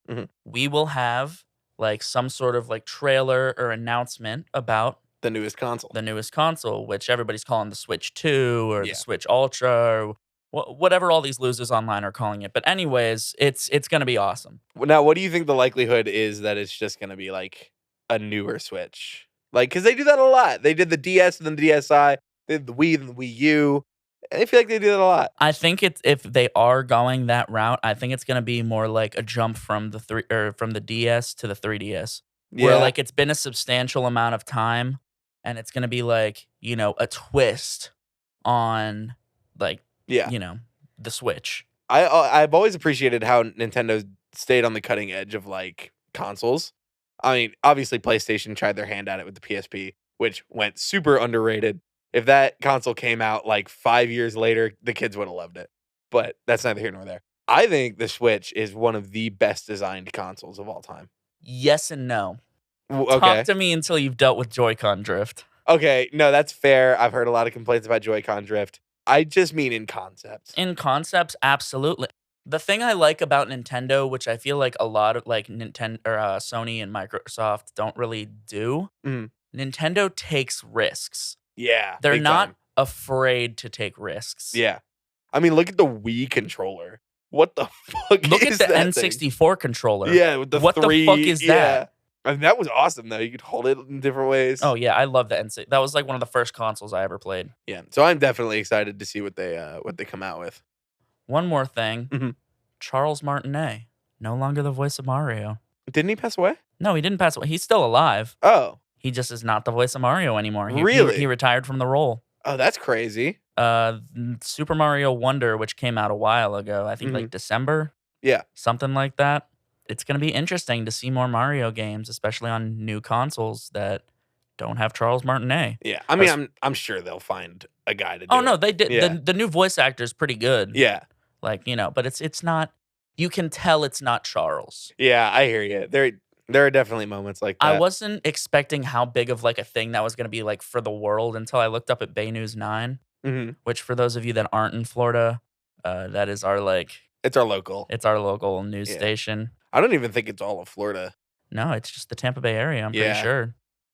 C: we will have like some sort of like trailer or announcement about
B: the newest console,
C: which everybody's calling the Switch 2 or the Switch Ultra or whatever all these losers online are calling it. But anyways, it's going to be awesome.
B: Now, what do you think the likelihood is that it's just going to be like a newer Switch? Like, because they do that a lot. They did the DS and then the DSi. They did the Wii and the Wii U. I feel like they do that a lot.
C: I think if they are going that route, I think it's going to be more like a jump from the DS to the 3DS. Where like it's been a substantial amount of time and it's going to be like, a twist on like
B: Yeah.
C: the Switch.
B: I've always appreciated how Nintendo stayed on the cutting edge of like consoles. I mean, obviously PlayStation tried their hand at it with the PSP, which went super underrated. If that console came out like 5 years later, the kids would have loved it. But that's neither here nor there. I think the Switch is one of the best designed consoles of all time.
C: Yes and no.
B: Okay.
C: Talk to me until you've dealt with Joy-Con drift.
B: Okay, no, that's fair. I've heard a lot of complaints about Joy-Con drift. I just mean in concept.
C: In concepts, absolutely. The thing I like about Nintendo, which I feel like a lot of like Nintendo or Sony and Microsoft don't really do, Nintendo takes risks.
B: Yeah,
C: They're
B: big
C: not
B: time.
C: afraid to take risks.
B: Yeah, I mean, look at the Wii controller. What the fuck?
C: Look
B: is
C: at the
B: that
C: N64 controller.
B: Yeah, with the
C: what
B: three.
C: the fuck is that?
B: I mean, that was awesome though. You could hold it in different ways.
C: Oh yeah, I love the N64. That was like one of the first consoles I ever played.
B: Yeah, so I'm definitely excited to see what they come out with.
C: One more thing,
B: Mhm.
C: Charles Martinet, no longer the voice of Mario.
B: Didn't he pass away?
C: No, he didn't pass away. He's still alive.
B: Oh,
C: He just is not the voice of Mario anymore.
B: Really?
C: He retired from the role.
B: oh, that's crazy.
C: Super Mario Wonder, which came out a while ago, I think like December.
B: Yeah.
C: Something like that. It's going to be interesting to see more Mario games, especially on new consoles that don't have Charles Martinet.
B: Yeah, I mean, I'm sure they'll find a guy to do
C: Oh no,
B: it.
C: they did.
B: Yeah.
C: The new voice actor is pretty good.
B: Yeah,
C: Like, but it's not, you can tell it's not Charles.
B: yeah, I hear you. There are definitely moments like that.
C: I wasn't expecting how big of like a thing that was going to be like for the world until I looked up at Bay News 9, which for those of you that aren't in Florida, that is our like,
B: It's our local.
C: it's our local news
B: Yeah.
C: station.
B: I don't even think it's all of Florida.
C: No, it's just the Tampa Bay area, I'm pretty
B: Yeah.
C: sure.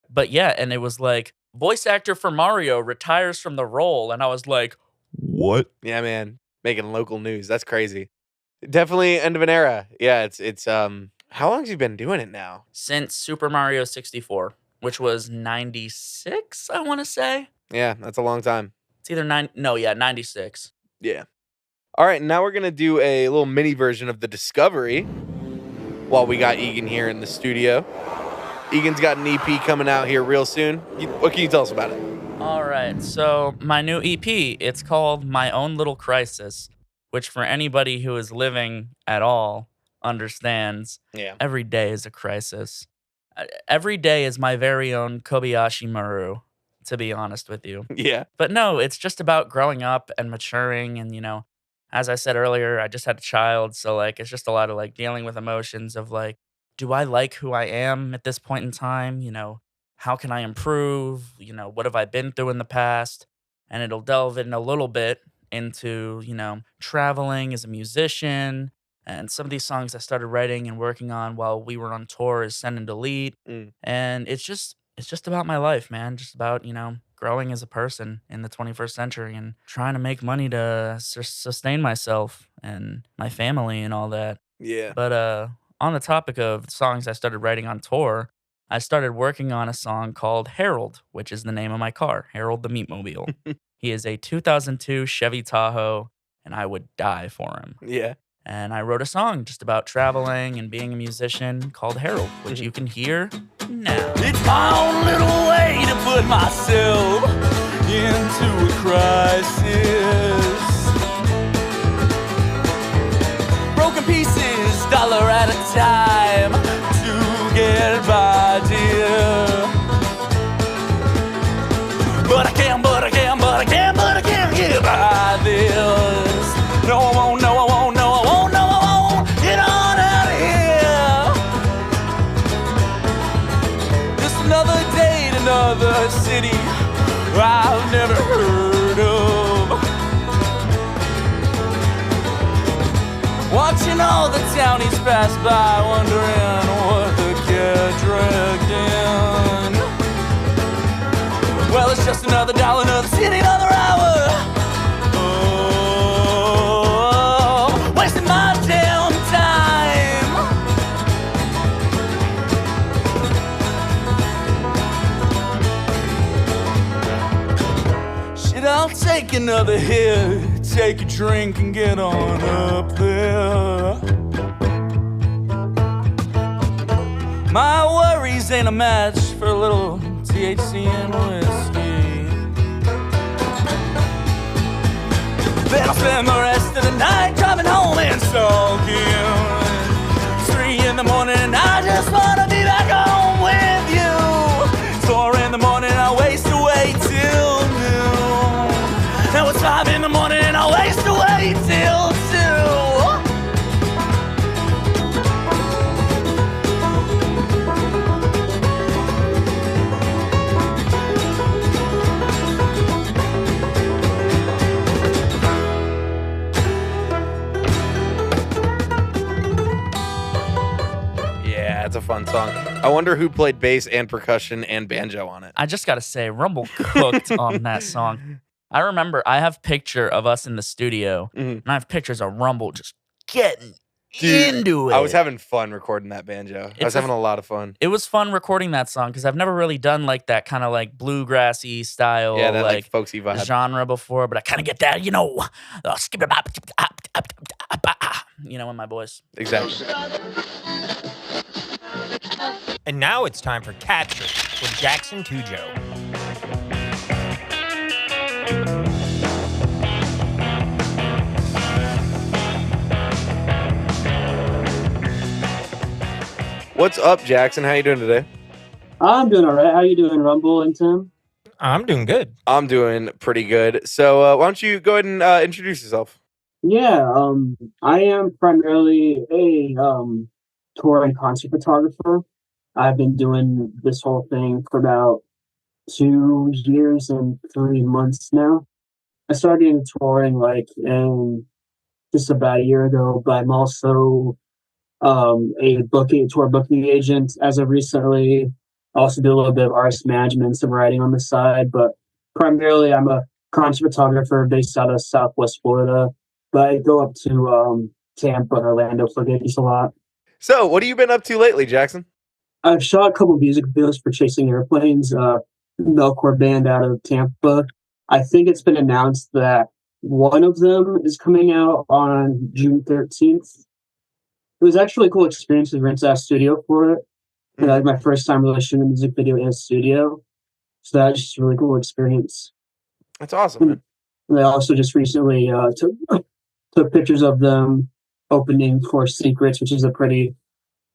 C: But yeah, and it was like, voice actor for Mario retires from the role. And I was like, what?
B: Yeah, man, making local news. That's crazy. Definitely end of an era. Yeah, it's how long has he been doing it now?
C: Since Super Mario 64, which was 96, I want to say.
B: Yeah, that's a long time.
C: It's either 96.
B: Yeah. All right, now we're gonna do a little mini version of the Discovery while we got Egan here in the studio. Egan's got an EP coming out here real soon. What can you tell us about it?
C: All right, so my new EP, it's called My Own Little Crisis, which for anybody who is living at all understands,
B: Yeah.
C: every day is a crisis. Every day is my very own Kobayashi Maru, to be honest with you.
B: Yeah.
C: But no, it's just about growing up and maturing. And, as I said earlier, I just had a child. So, like, it's just a lot of, like, dealing with emotions of, like, do I like who I am at this point in time? How can I improve? What have I been through in the past? And it'll delve in a little bit into, traveling as a musician. And some of these songs I started writing and working on while we were on tour is Send and Delete. And it's just about my life, man. Just about, growing as a person in the 21st century and trying to make money to sustain myself and my family and all that.
B: Yeah.
C: But on the topic of songs I started writing on tour, I started working on a song called Harold, which is the name of my car, Harold the Meatmobile. He is a 2002 Chevy Tahoe, and I would die for him.
B: Yeah.
C: And I wrote a song just about traveling and being a musician called Harold, which you can hear now.
H: It's my own little way to put myself into a crisis. Broken pieces, dollar at a time, to get by, dear. But I can't get by this. No, I won't, no, I won't, no, I won't, no, I won't. Get on out of here. Just another day in another city I've never heard of. Watching all the townies pass by, wondering what the cat dragged in. Well, it's just another dollar, another city, another hour. Oh, wasting my damn time. Shit, I'll take another hit, take a drink and get on up there. My worries ain't a match for a little THC and whiskey. Then I'll spend the rest of the night driving home and sulking. 3 in the morning and I just wanna be back home with you. 4 in the morning I waste away till noon. Now it's 5 in the morning and I waste away till 2.
B: It's a fun song. I wonder who played bass and percussion and banjo on it.
C: I just got to say, Rumble cooked on that song. I remember I have picture of us in the studio, and I have pictures of Rumble just getting into it.
B: I was having fun recording that banjo. I was having a lot of fun.
C: It was fun recording that song because I've never really done like that kind of like bluegrassy style,
B: that like folksy vibe
C: genre before, but I kind of get that, skip it, in my voice.
B: Exactly.
G: And now it's time for Capture with Jackson Tujo.
B: What's up, Jackson? How you doing today?
I: I'm doing all right. How you doing, Rumble and Tim?
G: I'm doing good.
B: I'm doing pretty good. So why don't you go ahead and introduce yourself?
I: Yeah, I am primarily a touring concert photographer. I've been doing this whole thing for about 2 years and 3 months now. I started in touring in just about a year ago, but I'm also a tour booking agent as of recently. I also do a little bit of artist management and some writing on the side, but primarily I'm a concert photographer based out of Southwest Florida, but I go up to Tampa and Orlando for gigs a lot.
B: So what have you been up to lately, Jackson?
I: I've shot a couple music videos for Chasing Airplanes, metalcore band out of Tampa. I think it's been announced that one of them is coming out on June 13th. It was actually a cool experience to rent a studio for it. And that was my first time really shooting a music video in a studio. So that was just a really cool experience.
B: That's awesome.
I: And I also just recently took pictures of them opening for Secrets, which is a pretty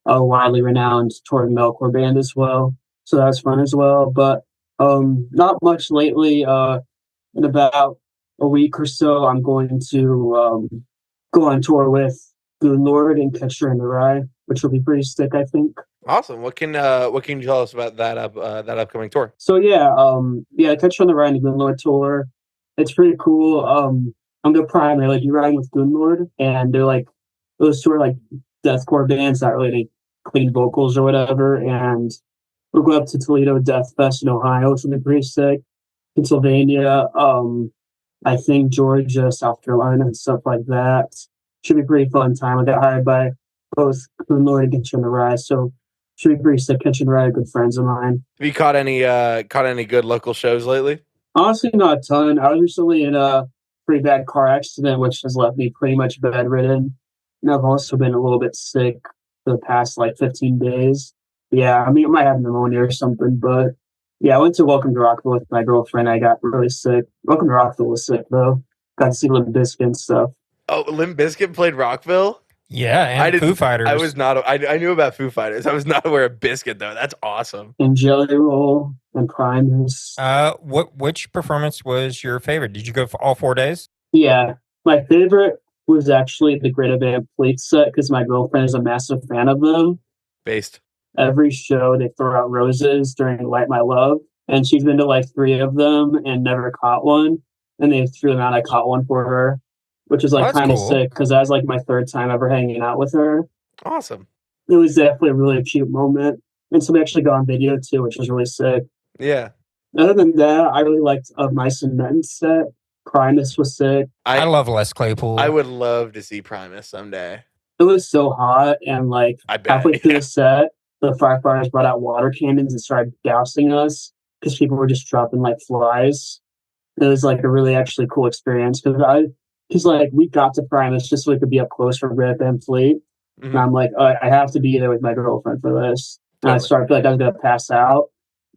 I: widely renowned touring metalcore band as well. So that was fun as well. But not much lately. In about a week or so, I'm going to go on tour with Goon Lord and Catcher in the Rye, which will be pretty sick, I think.
B: Awesome. What can you tell us about that upcoming tour?
I: So Catcher in the Rye and the Goon Lord tour. It's pretty cool. I'm gonna primarily be riding with Goon Lord, and they're like those two are like deathcore bands, not really any clean vocals or whatever. And we'll go up to Toledo Death Fest in Ohio, which will be pretty sick. Pennsylvania, I think Georgia, South Carolina, and stuff like that. Should be a pretty fun time. I got hired by both Goon Lord and Catcher in the Rye, so should be pretty sick. Catcher in the Rye, good friends of mine.
B: Have you caught any good local shows lately?
I: Honestly, not a ton. I was recently in a pretty bad car accident, which has left me pretty much bedridden. And I've also been a little bit sick for the past 15 days. Yeah, I mean, I might have pneumonia or something, but yeah, I went to Welcome to Rockville with my girlfriend. I got really sick. Welcome to Rockville was sick, though. Got to see Limp Bizkit and stuff.
B: Oh, Limp Bizkit played Rockville?
G: Yeah, and Foo Fighters.
B: I was not. I knew about Foo Fighters. I was not aware of Bizkit though. That's awesome.
I: And Jelly Roll and Primus.
G: Which performance was your favorite? Did you go for all 4 days?
I: Yeah, my favorite was actually the Greta Van Fleet set because my girlfriend is a massive fan of them.
B: Based.
I: Every show they throw out roses during Light My Love, and she's been to 3 of them and never caught one. And they threw them out. I caught one for her, which was kind of
G: cool.
I: sick because that was my 3rd time ever hanging out with her.
B: Awesome.
I: It was definitely a really cute moment, and somebody actually got on video too, which was really sick.
B: Yeah.
I: Other than that, I really liked Mice and Men set. Primus was sick.
G: I love Les Claypool.
B: I would love to see Primus someday.
I: It was so hot, and
B: I bet,
I: halfway through the set, the firefighters brought out water cannons and started dousing us because people were just dropping like flies. It was a really actually cool experience because we got to Primus just so we could be up close for Greta Van Fleet. Mm-hmm. And I'm I have to be there with my girlfriend for this. And I started to feel like I was going to pass out.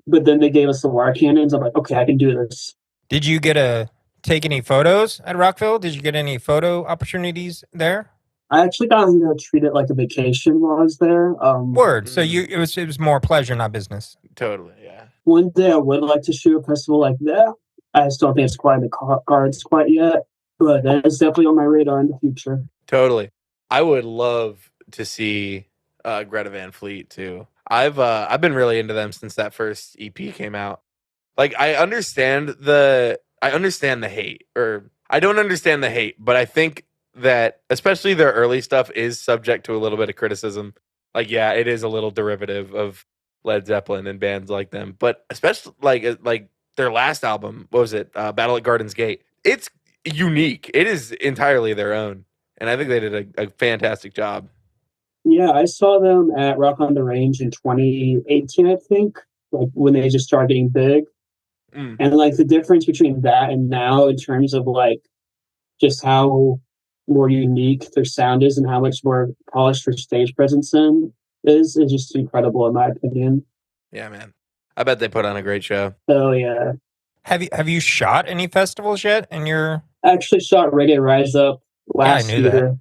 I: But then they gave us the water cannons. I'm like, okay, I can do this.
G: Did you get a take any photos at Rockville? Did you get any photo opportunities there?
I: I actually got to treat it like a vacation while I was there.
G: Word. So it was more pleasure, not business.
B: Totally, yeah.
I: One day I would like to shoot a festival like that. I just don't think it's quite in the cards quite yet, but that is definitely on my radar in the future.
B: Totally. I would love to see Greta Van Fleet too. I've been really into them since that first EP came out. Like I understand the hate, or I don't understand the hate, but I think that especially their early stuff is subject to a little bit of criticism. Like, yeah, it is a little derivative of Led Zeppelin and bands like them, but especially like their last album, what was it? Battle at Garden's Gate. It's unique. It is entirely their own, and I think they did a fantastic job.
I: Yeah, I saw them at Rock on the Range in 2018, I think, like when they just started getting big. And like the difference between that and now in terms of like just how more unique their sound is and how much more polished their stage presence is just incredible in my opinion.
B: Yeah, man. I bet they put on a great show.
I: Oh yeah.
G: Have you shot any festivals yet? And
I: I actually shot Reggae Rise Up last year.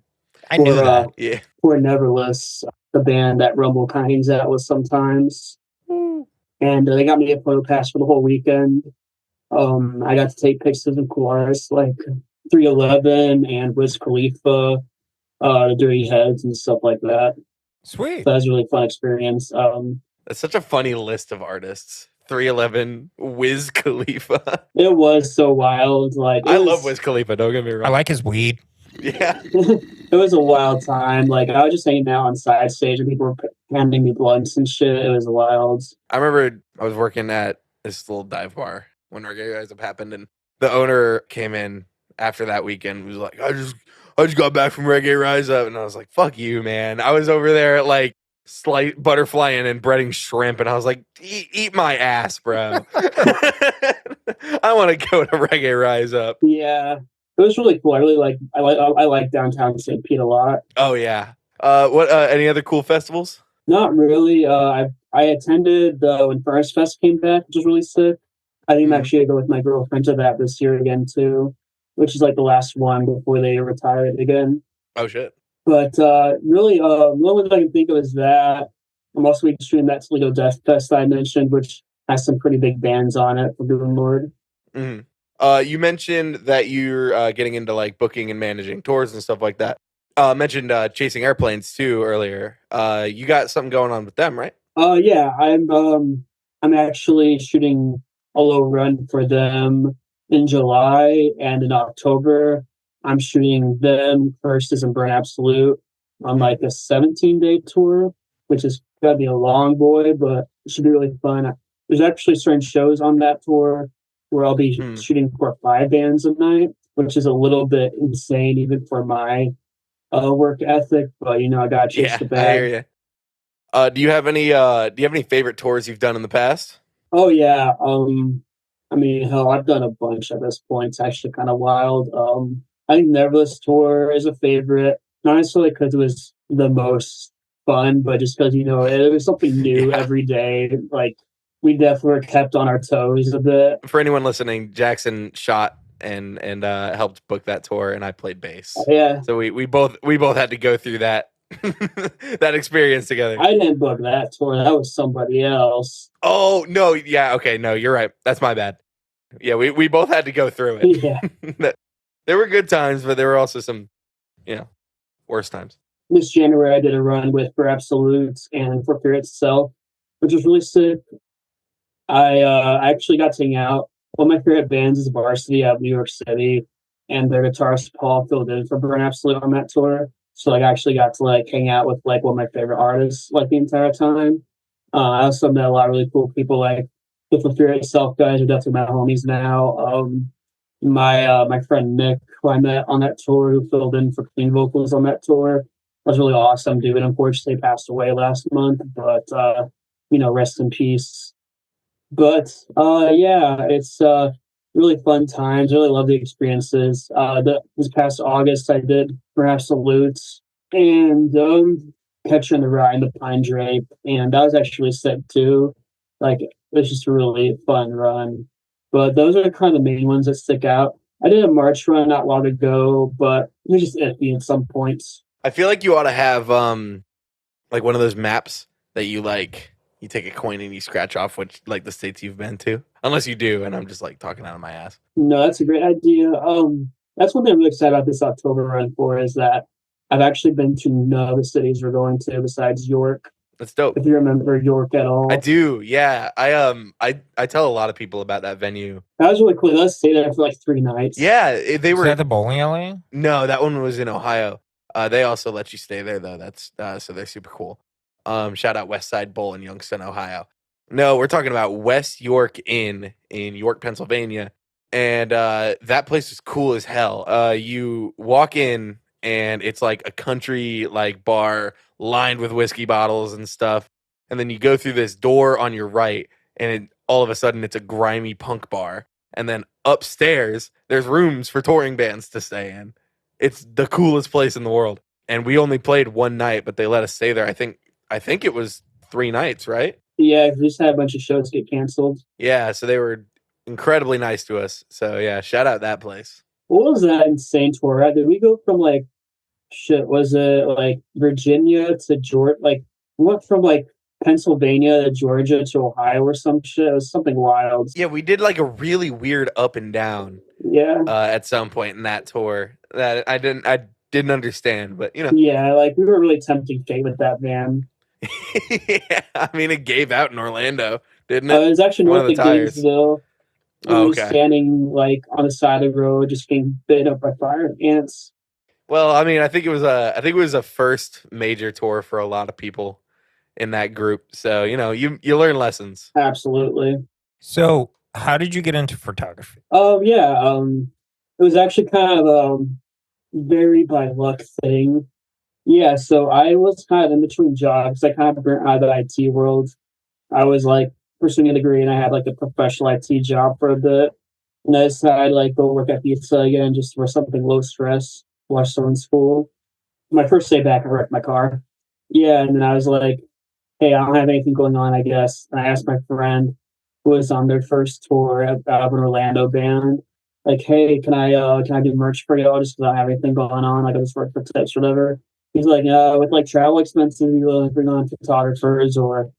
G: I knew that.
B: Yeah.
I: For Neverless, the band that Rumble kind of hangs out with sometimes. And they got me a photo pass for the whole weekend. I got to take pictures of cool artists like 311 and Wiz Khalifa, the Dirty Heads and stuff like that.
G: Sweet.
I: So that was a really fun experience.
B: That's such a funny list of artists. 311, Wiz Khalifa.
I: It was so wild. Like
B: I love Wiz Khalifa, don't get me wrong.
G: I like his weed.
B: Yeah.
I: It was a wild time. Like I was just hanging out on side stage and people were handing me blunts and shit. It was wild.
B: I remember I was working at this little dive bar when Reggae Rise Up happened, and the owner came in after that weekend and was like, I just got back from Reggae Rise Up, and I was like, fuck you, man. I was over there like butterflying and breading shrimp, and I was like, eat my ass, bro. I want to go to Reggae Rise Up.
I: Yeah. It was really cool. I like downtown St. Pete a lot.
B: Oh yeah. What any other cool festivals?
I: Not really. I attended when First Fest came back, which was really sick. I think I'm actually gonna go with my girlfriend to that this year again too, which is like the last one before they retired again.
B: Oh shit.
I: But really, the only one that I can think of is that. I'm also doing that Toledo Death Fest I mentioned, which has some pretty big bands on it for Good Lord.
B: Mm-hmm. You mentioned that you're getting into like booking and managing tours and stuff like that. Mentioned Chasing Airplanes too earlier. You got something going on with them, right?
I: Yeah, I'm actually shooting a low run for them in July, and in October I'm shooting them first as in Burn Absolute on like a 17-day tour, which is gonna be a long boy, but it should be really fun. There's actually certain shows on that tour where I'll be shooting for 5 bands a night, which is a little bit insane even for my work ethic. But I gotta chase the bag.
B: I hear you. Do you have any favorite tours you've done in the past?
I: Oh yeah. I mean, hell, I've done a bunch at this point. It's actually kind of wild. I think Neverless tour is a favorite, not necessarily because it was the most fun, but just because it was something new every day. Like we definitely were kept on our toes a bit.
B: For anyone listening, Jackson shot and helped book that tour, and I played bass.
I: Yeah.
B: So we both had to go through that that experience together.
I: I didn't book that tour. That was somebody else.
B: Oh no, yeah, okay, no, you're right. That's my bad. Yeah, we both had to go through it.
I: Yeah.
B: There were good times, but there were also some, worse times.
I: This January, I did a run with For Absolutes and For Fear Itself, which was really sick. I actually got to hang out. One of my favorite bands is Varsity out of New York City, and their guitarist Paul filled in for Burn Absolute on that tour. So I actually got to hang out with one of my favorite artists the entire time. I also met a lot of really cool people the For Fear Itself guys are definitely my homies now. My friend Nick, who I met on that tour, who filled in for clean vocals on that tour, was really awesome dude. Unfortunately passed away last month, but rest in peace. But yeah, it's really fun times. Really love the experiences. This past August, I did For Absolutes and Catcher in the Rye and the Pine Drape, and that was actually sick too. It was just a really fun run. But those are kind of the main ones that stick out. I did a March run not long ago, but it was just iffy at some points.
B: I feel like you ought to have like one of those maps that you take a coin and you scratch off which like the states you've been to. Unless you do, and I'm just like talking out of my ass.
I: No, that's a great idea. That's one thing I'm really excited about this October run for is that I've actually been to none of the cities we're going to besides York.
B: That's dope.
I: If you remember York at all.
B: I do, yeah. I tell a lot of people about that venue.
I: That was really cool. Let's stay there for like 3 nights.
B: Yeah, they were
G: Was that the bowling alley?
B: No, that one was in Ohio. They also let you stay there though. That's so they're super cool. Shout out West Side Bowl in Youngstown, Ohio. No, we're talking about West York Inn in York, Pennsylvania. And that place is cool as hell. You walk in and it's like a country like bar lined with whiskey bottles and stuff. And then you go through this door on your right, and all of a sudden it's a grimy punk bar. And then upstairs, there's rooms for touring bands to stay in. It's the coolest place in the world. And we only played one night, but they let us stay there. I think it was 3 nights, right?
I: Yeah, we just had a bunch of shows get canceled.
B: Yeah, so they were incredibly nice to us. So yeah, shout out that place.
I: What was that insane tour? Did we go from like was it like Virginia to Georgia? Like we went from like Pennsylvania to Georgia to Ohio or some shit. It was something wild.
B: Yeah, we did like a really weird up and down.
I: Yeah.
B: At some point in that tour that I didn't understand, but you know.
I: Yeah, like we were really tempting fate with that van.
B: Yeah, I mean it gave out in Orlando, didn't it?
I: It was actually north of Gainesville. We were
B: Okay.
I: standing like on the side of the road, just getting bit up by fire ants.
B: Well, I mean, I think it was a first major tour for a lot of people in that group. So, you know, you learn lessons.
I: Absolutely.
G: So, how did you get into photography?
I: It was actually kind of very by luck thing. Yeah, so I was kind of in between jobs. I kind of burnt out of the IT world. I was like pursuing a degree and I had like a professional IT job for a bit. And I decided like go work at pizza again just for something low stress, watch someone school. My first day back, I wrecked my car. Yeah, and then I was like, hey, I don't have anything going on, I guess. And I asked my friend who was on their first tour of an Orlando band, like, hey, can I do merch for y'all just because I don't have anything going on? Like I just work for tips or whatever. He's like, with like travel expenses, you will bring on photographers or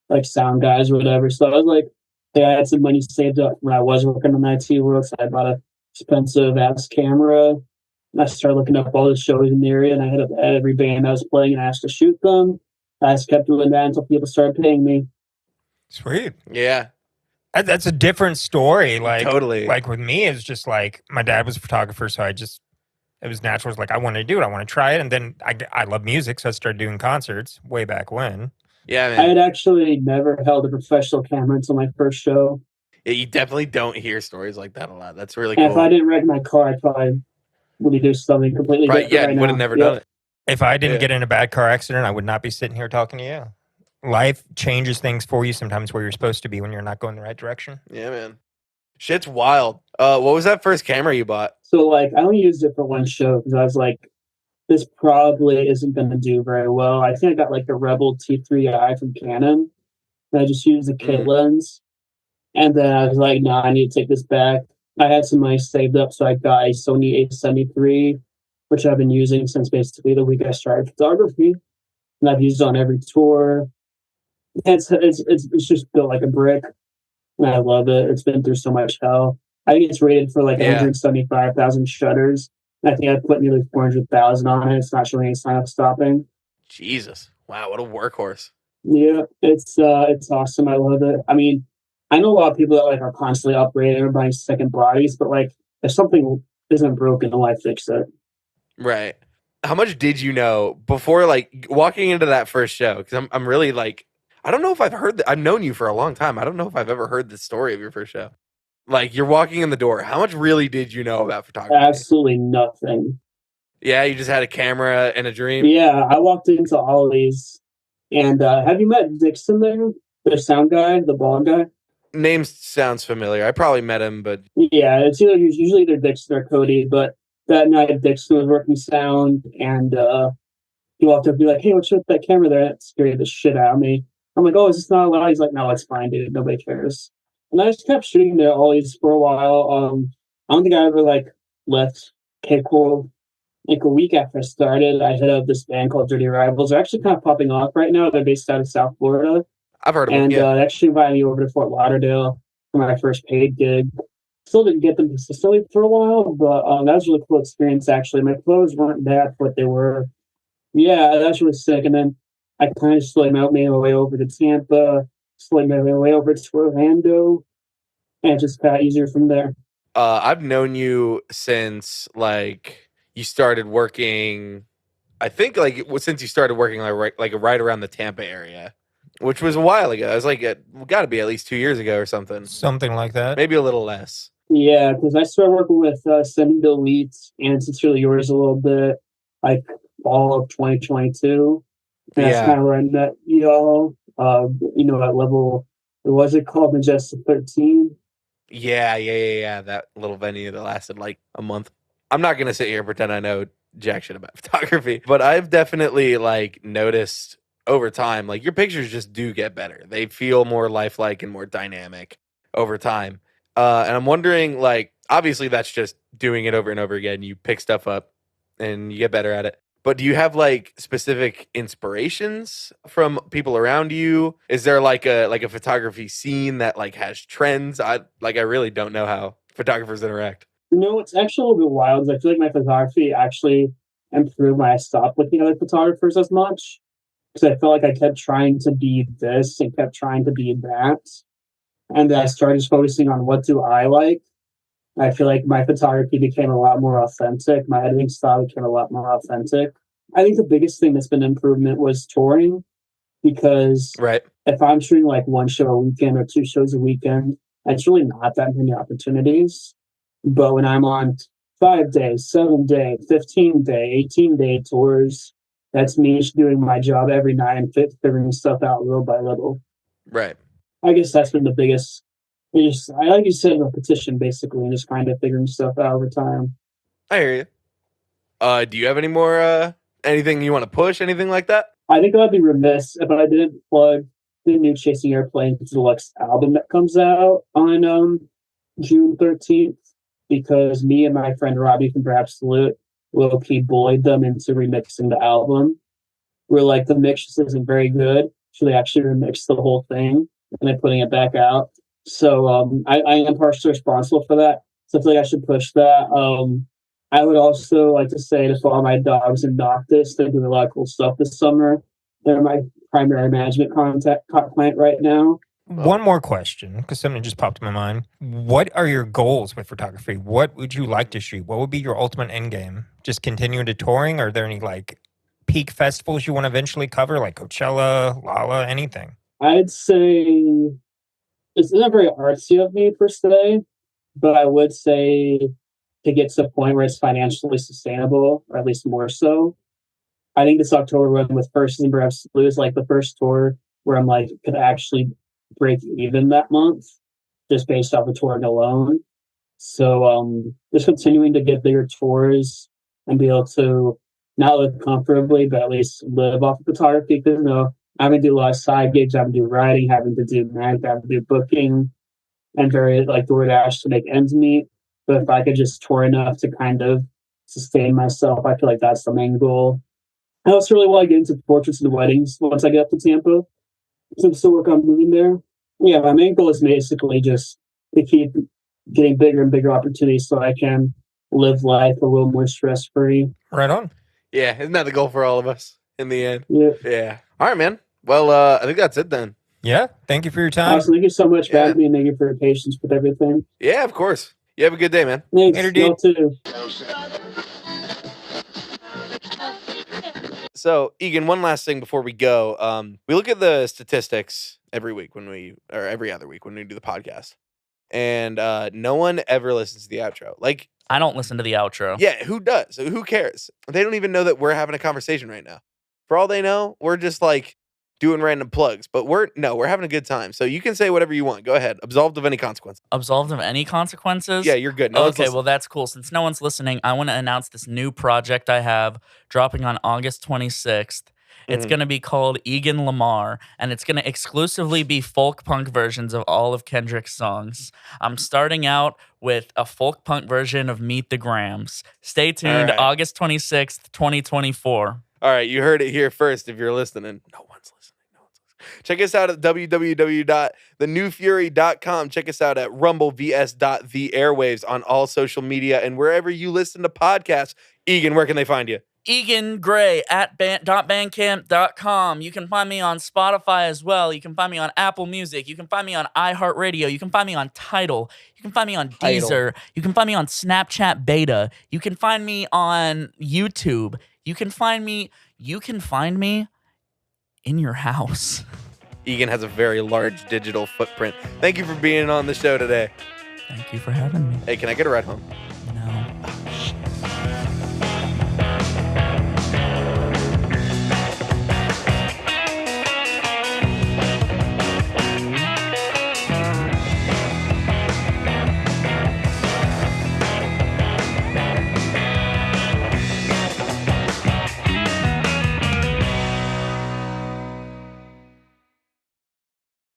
I: like sound guys or whatever. So I was like, hey, I had some money saved up when I was working in the IT world. So I bought a expensive ass camera. And I started looking up all the shows in the area and I hit up every band I was playing and I asked to shoot them. I just kept doing that until people started paying me.
G: Sweet.
B: Yeah.
G: That's a different story. Like
B: Totally.
G: Like with me, it's just like my dad was a photographer, so it was natural. It's like I wanted to do it. I want to try it, and then I love music, so I started doing concerts way back when.
B: Yeah, man.
I: I had actually never held a professional camera until my first show.
B: Yeah, you definitely don't hear stories like that a lot. That's really
I: and
B: cool.
I: If I didn't wreck my car, I probably would do something completely different.
B: Yeah,
I: right
B: would have never done it.
G: If I didn't get in a bad car accident, I would not be sitting here talking to you. Life changes things for you sometimes where you're supposed to be when you're not going the right direction.
B: Yeah, man. Shit's wild. What was that first camera you bought?
I: So, like, I only used it for one show because I was like, this probably isn't going to do very well. I think I got, like, the Rebel T3i from Canon. And I just used the kit lens. And then I was like, no, I need to take this back. I had some money saved up, so I got a Sony A73, which I've been using since basically the week I started photography. And I've used it on every tour. It's just built like a brick. And I love it. It's been through so much hell. I think it's rated for like 175,000 shutters. And I think I put nearly 400,000 on it. It's not showing any sign of stopping.
B: Jesus. Wow, what a workhorse.
I: Yeah, it's awesome. I love it. I mean, I know a lot of people that like are constantly upgrading or buying second bodies, but like if something isn't broken, why fix it?
B: Right. How much did you know before like walking into that first show? Because I'm really like, I don't know if I've heard that. I've known you for a long time. I don't know if I've ever heard the story of your first show. Like you're walking in the door. How much really did you know about photography?
I: Absolutely nothing.
B: Yeah, you just had a camera and a dream.
I: Yeah, I walked into Ollie's, and have you met Dixon there? The sound guy, the bald guy.
B: Name sounds familiar. I probably met him, but
I: yeah, it's usually either Dixon or Cody. But that night, Dixon was working sound, and he walked up and be like, "Hey, what's with that camera there?" That scared the shit out of me. I'm like, "Oh, is this not allowed?" He's like, "No, it's fine, dude. Nobody cares." And I just kept shooting there always for a while. I don't think I ever like left Cape Coral. Like a week after I started, I hit up this band called Dirty Rivals. They're actually kind of popping off right now. They're based out of South Florida.
B: I've heard of them.
I: And
B: Yeah.
I: they actually invited me over to Fort Lauderdale for my first paid gig. Still didn't get them consistently for a while, but that was a really cool experience, actually. My clothes weren't bad for what they were. Yeah, that was really sick. And then I kind of slowly made my way over to Tampa, slowly made my way over to Orlando, and it just got easier from there.
B: I've known you since like you started working. I think like since you started working like right around the Tampa area, which was a while ago. It was like it got to be at least 2 years ago or something.
G: Something like that.
B: Maybe a little less.
I: Yeah, because I started working with Send Delete and Sincerely Yours a little bit, like fall of 2022. And that's kind of where I met y'all. At level, what was it called? Majestic 13.
B: Yeah. That little venue that lasted like a month. I'm not gonna sit here and pretend I know jack shit about photography, but I've definitely like noticed over time, like your pictures just do get better. They feel more lifelike and more dynamic over time. And I'm wondering, like, obviously that's just doing it over and over again. You pick stuff up and you get better at it. But do you have like specific inspirations from people around you? Is there like a photography scene that like has trends? I really don't know how photographers interact.
I: It's actually a little bit wild. I feel like my photography actually improved when I stopped looking at other photographers as much. Because I felt like I kept trying to be this and kept trying to be that. And then I started focusing on what do I like. I feel like my photography became a lot more authentic. My editing style became a lot more authentic. I think the biggest thing that's been improvement was touring, because if I'm shooting like one show a weekend or 2 shows a weekend, it's really not that many opportunities. But when I'm on 5 day, 7 day, 15 day, 18-day tours, that's me doing my job every night and figuring stuff out little by little.
B: Right.
I: I guess that's been the biggest. I like you said, repetition basically, and just kind of figuring stuff out over time.
B: I hear you. Do you have any more anything you want to push? Anything like that?
I: I think I'd be remiss if I didn't plug the new Chasing Airplanes Deluxe album that comes out on June 13th, because me and my friend Robbie from Absolute low-key bullied them into remixing the album. We're like, the mix just isn't very good, so they actually remixed the whole thing and they're putting it back out. So I am partially responsible for that. So I feel like I should push that. I would also like to say to follow my dogs in Noctis. They're doing a lot of cool stuff this summer. They're my primary management client right now.
G: One more question, because something just popped in my mind. What are your goals with photography? What would you like to shoot? What would be your ultimate end game? Just continue to touring? Are there any like peak festivals you want to eventually cover, like Coachella, Lala, anything?
I: I'd say it's not very artsy of me per se, but I would say to get to a point where it's financially sustainable, or at least more so. I think this October run with First and Absolute is like the first tour where I'm like could actually break even that month just based off the touring alone. So just continuing to get bigger tours and be able to not live comfortably, but at least live off of photography. Because having to do a lot of side gigs, having to do writing, having to do mag, having to do booking, and very like DoorDash to make ends meet. But if I could just tour enough to kind of sustain myself, I feel like that's the main goal. I also really want to get into portraits and weddings once I get up to Tampa. So I'm still working on moving there. Yeah, my main goal is basically just to keep getting bigger and bigger opportunities so I can live life a little more stress-free.
G: Right on.
B: Yeah, isn't that the goal for all of us in the end?
I: Yeah.
B: All right, man. Well, I think that's it then.
G: Yeah. Thank you for your time.
I: Awesome. Thank you so much for having me, and thank you for your patience with everything.
B: Yeah, of course. You have a good day, man.
I: Thanks.
G: Later,
I: You
G: dude.
I: too.
B: So, Egan, one last thing before we go. We look at the statistics every week or every other week when we do the podcast. And no one ever listens to the outro. Like,
C: I don't listen to the outro.
B: yeah, who does? Who cares? They don't even know that we're having a conversation right now. For all they know, we're just like doing random plugs. But we're having a good time. So you can say whatever you want. Go ahead. Absolved of any consequence.
C: Absolved of any consequences?
B: Yeah, you're good. No one's
C: Okay,
B: listening.
C: well, that's cool. Since no one's listening, I want to announce this new project I have dropping on August 26th. It's going to be called Egan Lamar, and it's going to exclusively be folk punk versions of all of Kendrick's songs. I'm starting out with a folk punk version of Meet the Grams. Stay tuned, August 26th, 2024.
B: All right, you heard it here first if you're listening. No one's listening. Check us out at www.thenewfury.com. Check us out at rumblevs.theairwaves on all social media and wherever you listen to podcasts. Egan, where can they find you?
C: Egan Grey at .bandcamp.com. You can find me on Spotify as well. You can find me on Apple Music. You can find me on iHeartRadio. You can find me on Tidal. You can find me on Deezer. You can find me on Snapchat Beta. You can find me on YouTube. You can find me in your house.
B: Egan has a very large digital footprint. Thank you for being on the show today.
C: Thank you for having me.
B: Hey, can I get a ride home?